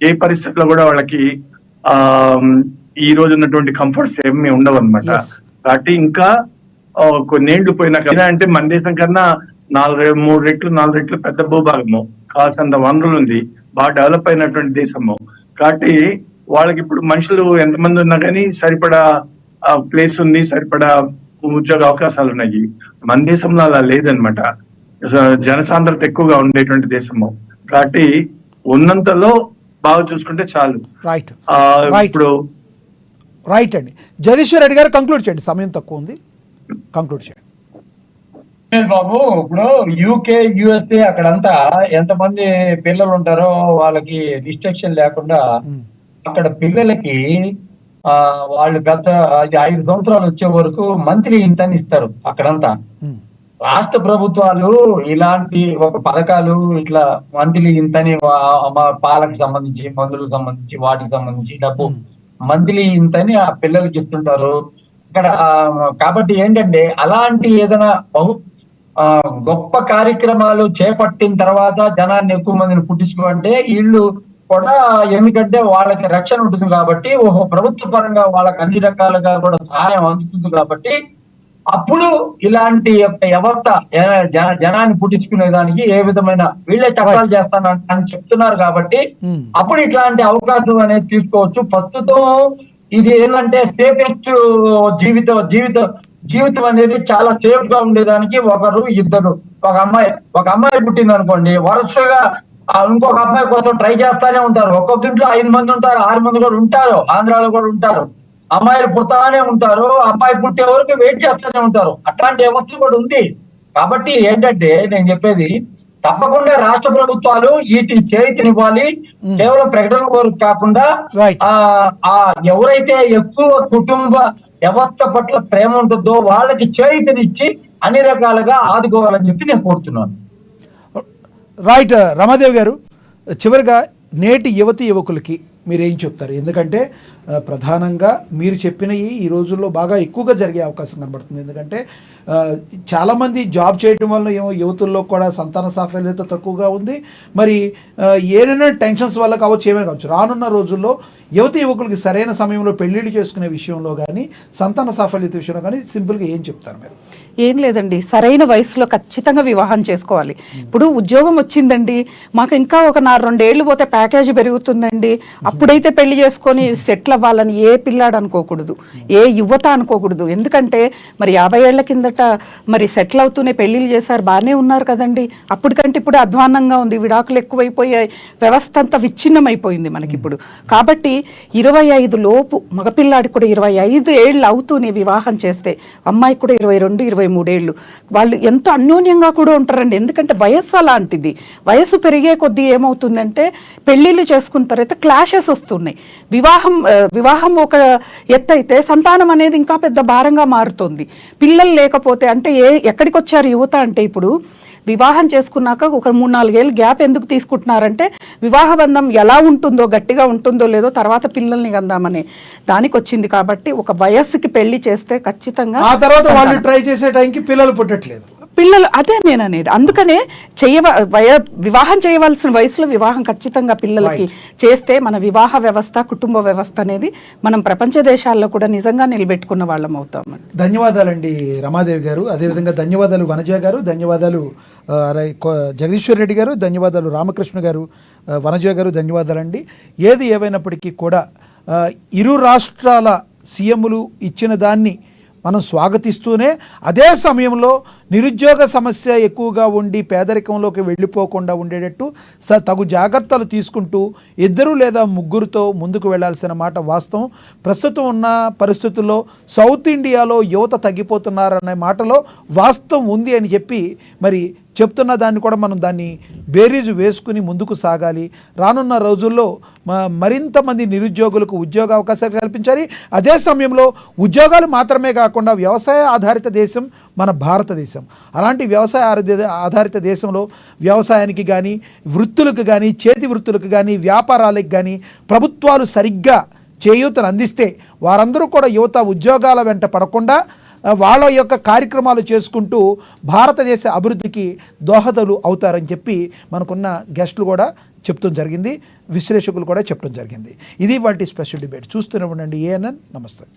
ఏ పరిస్థితుల్లో కూడా వాళ్ళకి ఈ రోజు ఉన్నటువంటి కంఫర్ట్స్ ఏమి ఉండవు అనమాట. కాబట్టి ఇంకా కొన్నేళ్లు పోయినాక అంటే మన దేశం కన్నా 3 రెట్లు 4 రెట్లు పెద్ద భూభాగము, కావాల్సినంత వనరులు ఉంది, బాగా డెవలప్ అయినటువంటి దేశము. కాబట్టి వాళ్ళకి ఇప్పుడు మనుషులు ఎంతమంది ఉన్నా కానీ సరిపడా ప్లేస్ ఉంది, సరిపడా ఉద్యోగ అవకాశాలు ఉన్నాయి. మన దేశంలో అలా లేదనమాట, జనసాంద్రత ఎక్కువగా ఉండేటువంటి దేశము. కాబట్టి ఉన్నంతలో బాగా చూసుకుంటే చాలు. ఇప్పుడు రైట్ అండి. జగదీశ్వర్ రెడ్డి గారు కంక్లూడ్ చేయండి, సమయం తక్కువ ఉంది, కంక్లూడ్ చేయండి. బాబు, ఇప్పుడు యూకే, యుఎస్ఏ అక్కడంతా ఎంతమంది పిల్లలు ఉంటారో వాళ్ళకి రిస్ట్రిక్షన్ లేకుండా అక్కడ పిల్లలకి వాళ్ళు గత 5 సంవత్సరాలు వచ్చే వరకు మంత్లీ ఇంతని ఇస్తారు అక్కడంతా. రాష్ట్ర ప్రభుత్వాలు ఇలాంటి ఒక పథకాలు ఇట్లా మంత్లీ ఇంతని పాలకు సంబంధించి, మందులకు సంబంధించి, వాటికి సంబంధించి డబ్బు మంత్లీ ఇంతని ఆ పిల్లలకి ఇస్తుంటారు ఇక్కడ. కాబట్టి ఏంటంటే అలాంటి ఏదైనా గొప్ప కార్యక్రమాలు చేపట్టిన తర్వాత జనాన్ని ఎక్కువ మందిని పుట్టించుకుంటే వీళ్ళు కూడా, ఎందుకంటే వాళ్ళకి రక్షణ ఉంటుంది కాబట్టి, ప్రభుత్వ పరంగా వాళ్ళకి అన్ని రకాలుగా కూడా సహాయం అందుతుంది కాబట్టి అప్పుడు ఇలాంటి వ్యవస్థ జనాన్ని పుట్టించుకునే దానికి ఏ విధమైన వీళ్ళే చట్టాలు చేస్తానని చెప్తున్నారు కాబట్టి అప్పుడు ఇట్లాంటి అవకాశం అనేది తీసుకోవచ్చు. ప్రస్తుతం ఇది ఏంటంటే సేఫెస్ట్ జీవితం అనేది చాలా సేఫ్ గా ఉండేదానికి ఒకరు ఇద్దరు, ఒక అమ్మాయి పుట్టింది అనుకోండి, వరుసగా ఇంకొక అబ్బాయి కోసం ట్రై చేస్తానే ఉంటారు. ఒక్కొక్క ఇంట్లో 5 మంది ఉంటారు, 6 మంది కూడా ఉంటారు, ఆంధ్రాలో కూడా ఉంటారు. అమ్మాయిలు పుడతానే ఉంటారు, అబ్బాయి పుట్టే వరకు వెయిట్ చేస్తూనే ఉంటారు. అట్లాంటి వ్యవస్థ కూడా ఉంది. కాబట్టి ఏంటంటే నేను చెప్పేది, తప్పకుండా రాష్ట్ర ప్రభుత్వాలు వీటిని చేతినివ్వాలి. కేవలం ప్రకటన వరకు కాకుండా Right. ఎవరైతే ఎక్కువ కుటుంబ వ్యవస్థ పట్ల ప్రేమ ఉంటుందో వాళ్ళకి చేతినిచ్చి అన్ని రకాలుగా ఆదుకోవాలని చెప్పి నేను కోరుతున్నాను. రైట్ రమాదేవి గారు, చివరిగా నేటి యువతి యువకులకి మీరేం చెప్తారు? ఎందుకంటే ప్రధానంగా మీరు చెప్పినవి ఈ రోజుల్లో బాగా ఎక్కువగా జరిగే అవకాశం కనబడుతుంది. ఎందుకంటే చాలామంది జాబ్ చేయడం వల్ల ఏమో యువతుల్లో కూడా సంతాన సాఫల్యత తక్కువగా ఉంది. మరి ఏదైనా టెన్షన్స్ వల్ల కావచ్చు, ఏమైనా కావచ్చు, రానున్న రోజుల్లో యువతి యువకులకి సరైన సమయంలో పెళ్లిళ్ళు చేసుకునే విషయంలో కానీ సంతాన సాఫల్యత విషయంలో కానీ సింపుల్గా ఏం చెప్తారు మీరు? ఏం లేదండి, సరైన వయసులో ఖచ్చితంగా వివాహం చేసుకోవాలి. ఇప్పుడు ఉద్యోగం వచ్చిందండి, మాకు ఇంకా ఒక 2 ఏళ్ళు పోతే ప్యాకేజీ పెరుగుతుందండి, అప్పుడైతే పెళ్లి చేసుకొని సెటిల్ అవ్వాలని ఏ పిల్లాడు అనుకోకూడదు, ఏ యువత అనుకోకూడదు. ఎందుకంటే మరి 50 ఏళ్ల కిందట మరి సెటిల్ అవుతూనే పెళ్లిళ్ళు చేశారు, బాగానే ఉన్నారు కదండి. అప్పటికంటే ఇప్పుడు అధ్వాన్నంగా ఉంది, విడాకులు ఎక్కువైపోయాయి, వ్యవస్థ అంతా విచ్ఛిన్నమైపోయింది మనకి ఇప్పుడు. కాబట్టి 25 లోపు మగపిల్లాడికి కూడా 25 ఏళ్ళు అవుతూనే వివాహం చేస్తే, అమ్మాయికి కూడా 22, 23 ఏళ్ళు, వాళ్ళు ఎంతో అన్యోన్యంగా కూడా ఉంటారండి. ఎందుకంటే వయస్సు అలాంటిది. వయసు పెరిగే కొద్దీ ఏమవుతుందంటే పెళ్లిళ్ళు చేసుకున్న తర్వాత క్లాషెస్ వస్తున్నాయి. వివాహం ఒక ఎత్తు అయితే సంతానం అనేది ఇంకా పెద్ద భారంగా మారుతుంది. పిల్లలు లేకపోతే అంటే ఎక్కడికి వచ్చారు యువత అంటే, ఇప్పుడు వివాహం చేసుకున్నాక ఒక 3-4 ఏళ్ళు గ్యాప్ ఎందుకు తీసుకుంటున్నారంటే వివాహ బంధం ఎలా ఉంటుందో, గట్టిగా ఉంటుందో లేదో తర్వాత పిల్లల్ని కందామనే దానికి వచ్చింది. కాబట్టి ఒక వయస్సుకి పెళ్లి చేస్తే ఖచ్చితంగా ఆ తర్వాత వాళ్ళు ట్రై చేసే టైంకి పిల్లలు పుట్టట్లేదు. అదే నేను అనేది. అందుకనే వివాహం చేయవలసిన వయసులో వివాహం ఖచ్చితంగా పిల్లలకి చేస్తే మన వివాహ వ్యవస్థ, కుటుంబ వ్యవస్థ అనేది మనం ప్రపంచ దేశాల్లో కూడా నిజంగా నిలబెట్టుకున్న వాళ్ళం అవుతాం. ధన్యవాదాలండి రమాదేవి గారు, అదేవిధంగా ధన్యవాదాలు వనజ గారు, ధన్యవాదాలు జగదీశ్వర్ రెడ్డి గారు, ధన్యవాదాలు రామకృష్ణ గారు, వనజ గారు, ధన్యవాదాలండి. ఏది ఏవైనప్పటికీ కూడా ఇరు రాష్ట్రాల సీఎంలు ఇచ్చిన దాన్ని మనం స్వాగతిస్తూనే అదే సమయంలో నిరుద్యోగ సమస్య ఎక్కువగా ఉండి పేదరికంలోకి వెళ్ళిపోకుండా ఉండేటట్టు తగు జాగ్రత్తలు తీసుకుంటూ 2 లేదా 3తో ముందుకు వెళ్లాల్సిన మాట వాస్తవం. ప్రస్తుతం ఉన్న పరిస్థితుల్లో సౌత్ ఇండియాలో యువత తగ్గిపోతున్నారనే మాటలో వాస్తవం ఉంది అని చెప్పి మరి చెప్తున్న దాన్ని కూడా మనం దాన్ని బేరీజు వేసుకుని ముందుకు సాగాలి. రానున్న రోజుల్లో మరింత మంది నిరుద్యోగులకు ఉద్యోగ అవకాశాలు కల్పించాలి. అదే సమయంలో ఉద్యోగాలు మాత్రమే కాకుండా వ్యవసాయ ఆధారిత దేశం మన భారతదేశం. అలాంటి వ్యవసాయ ఆధారిత దేశంలో వ్యవసాయానికి కానీ, వృత్తులకు కానీ, చేతి వృత్తులకు కానీ, వ్యాపారాలకు కానీ ప్రభుత్వాలు సరిగ్గా చేయూతను అందిస్తే వారందరూ కూడా యువత ఉద్యోగాల వెంట పడకుండా వాళ్ళ యొక్క కార్యక్రమాలు చేసుకుంటూ భారతదేశ అభివృద్ధికి దోహదలు అవుతారని చెప్పి మనకున్న గెస్టులు కూడా చెప్తూ జరిగింది, విశ్లేషకులు కూడా చెప్పడం జరిగింది. ఇది వాటి స్పెషల్ డిబేట్. చూస్తూనే ఉండండి ANN. నమస్తే.